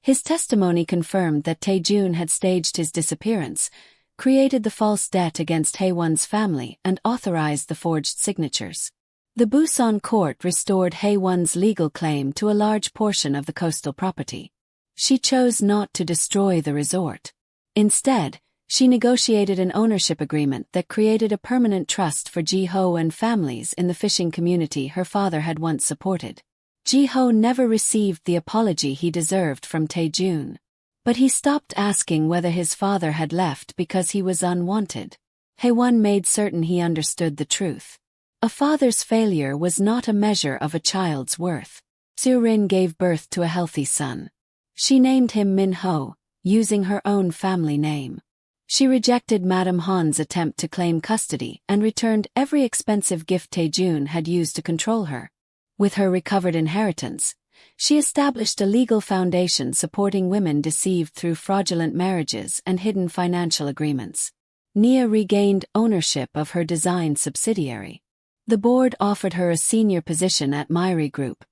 His testimony confirmed that Tae-jun had staged his disappearance, created the false debt against Haewon's family, and authorized the forged signatures. The Busan court restored Haewon's legal claim to a large portion of the coastal property. She chose not to destroy the resort. Instead, she negotiated an ownership agreement that created a permanent trust for Ji-ho and families in the fishing community her father had once supported. Ji-ho never received the apology he deserved from Tae-jun. But he stopped asking whether his father had left because he was unwanted. Haewon made certain he understood the truth. A father's failure was not a measure of a child's worth. Seorin gave birth to a healthy son. She named him Min-ho, using her own family name. She rejected Madame Han's attempt to claim custody and returned every expensive gift Tae-jun had used to control her. With her recovered inheritance, she established a legal foundation supporting women deceived through fraudulent marriages and hidden financial agreements. Nia regained ownership of her design subsidiary. The board offered her a senior position at Myri Group,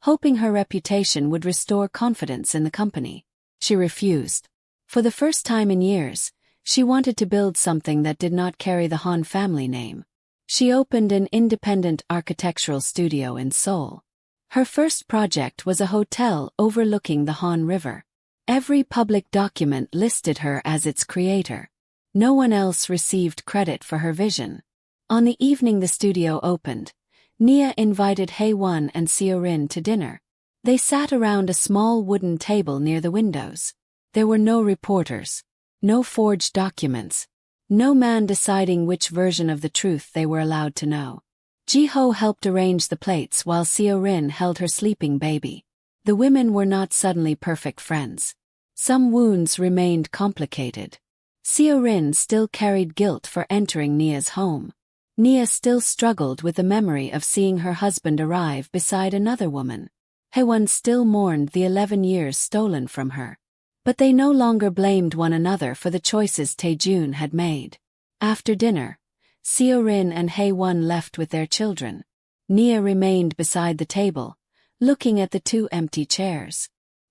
hoping her reputation would restore confidence in the company. She refused. For the first time in years, she wanted to build something that did not carry the Han family name. She opened an independent architectural studio in Seoul. Her first project was a hotel overlooking the Han River. Every public document listed her as its creator. No one else received credit for her vision. On the evening the studio opened, Nia invited Haewon and Seorin to dinner. They sat around a small wooden table near the windows. There were no reporters, no forged documents, no man deciding which version of the truth they were allowed to know. Ji-ho helped arrange the plates while Seorin held her sleeping baby. The women were not suddenly perfect friends. Some wounds remained complicated. Seorin still carried guilt for entering Nia's home. Nia still struggled with the memory of seeing her husband arrive beside another woman. Haewon still mourned the 11 years stolen from her. But they no longer blamed one another for the choices Tae-jun had made. After dinner, Seorin and Haewon left with their children. Nia remained beside the table, looking at the 2 empty chairs.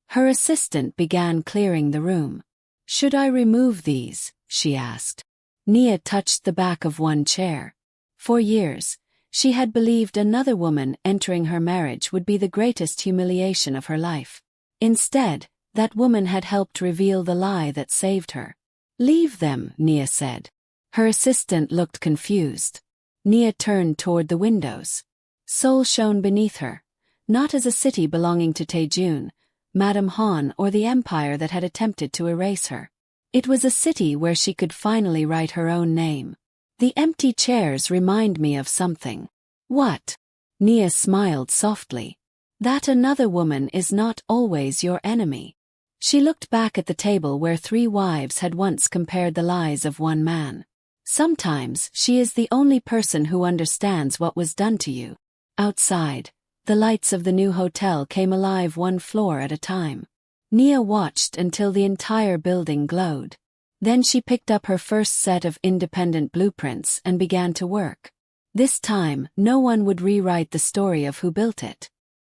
Her assistant began clearing the room. "Should I remove these?" she asked. Nia touched the back of one chair. For years, she had believed another woman entering her marriage would be the greatest humiliation of her life. Instead, that woman had helped reveal the lie that saved her. "Leave them," Nia said. Her assistant looked confused. Nia turned toward the windows. Seoul shone beneath her, not as a city belonging to Tae-jun, Madame Han, or the empire that had attempted to erase her. It was a city where she could finally write her own name. "The empty chairs remind me of something." "What?" Nia smiled softly. "That another woman is not always your enemy." She looked back at the table where 3 wives had once compared the lies of one man. "Sometimes she is the only person who understands what was done to you." Outside, the lights of the new hotel came alive 1 floor at a time. Nia watched until the entire building glowed. Then she picked up her first set of independent blueprints and began to work. This time, no one would rewrite the story of who built it.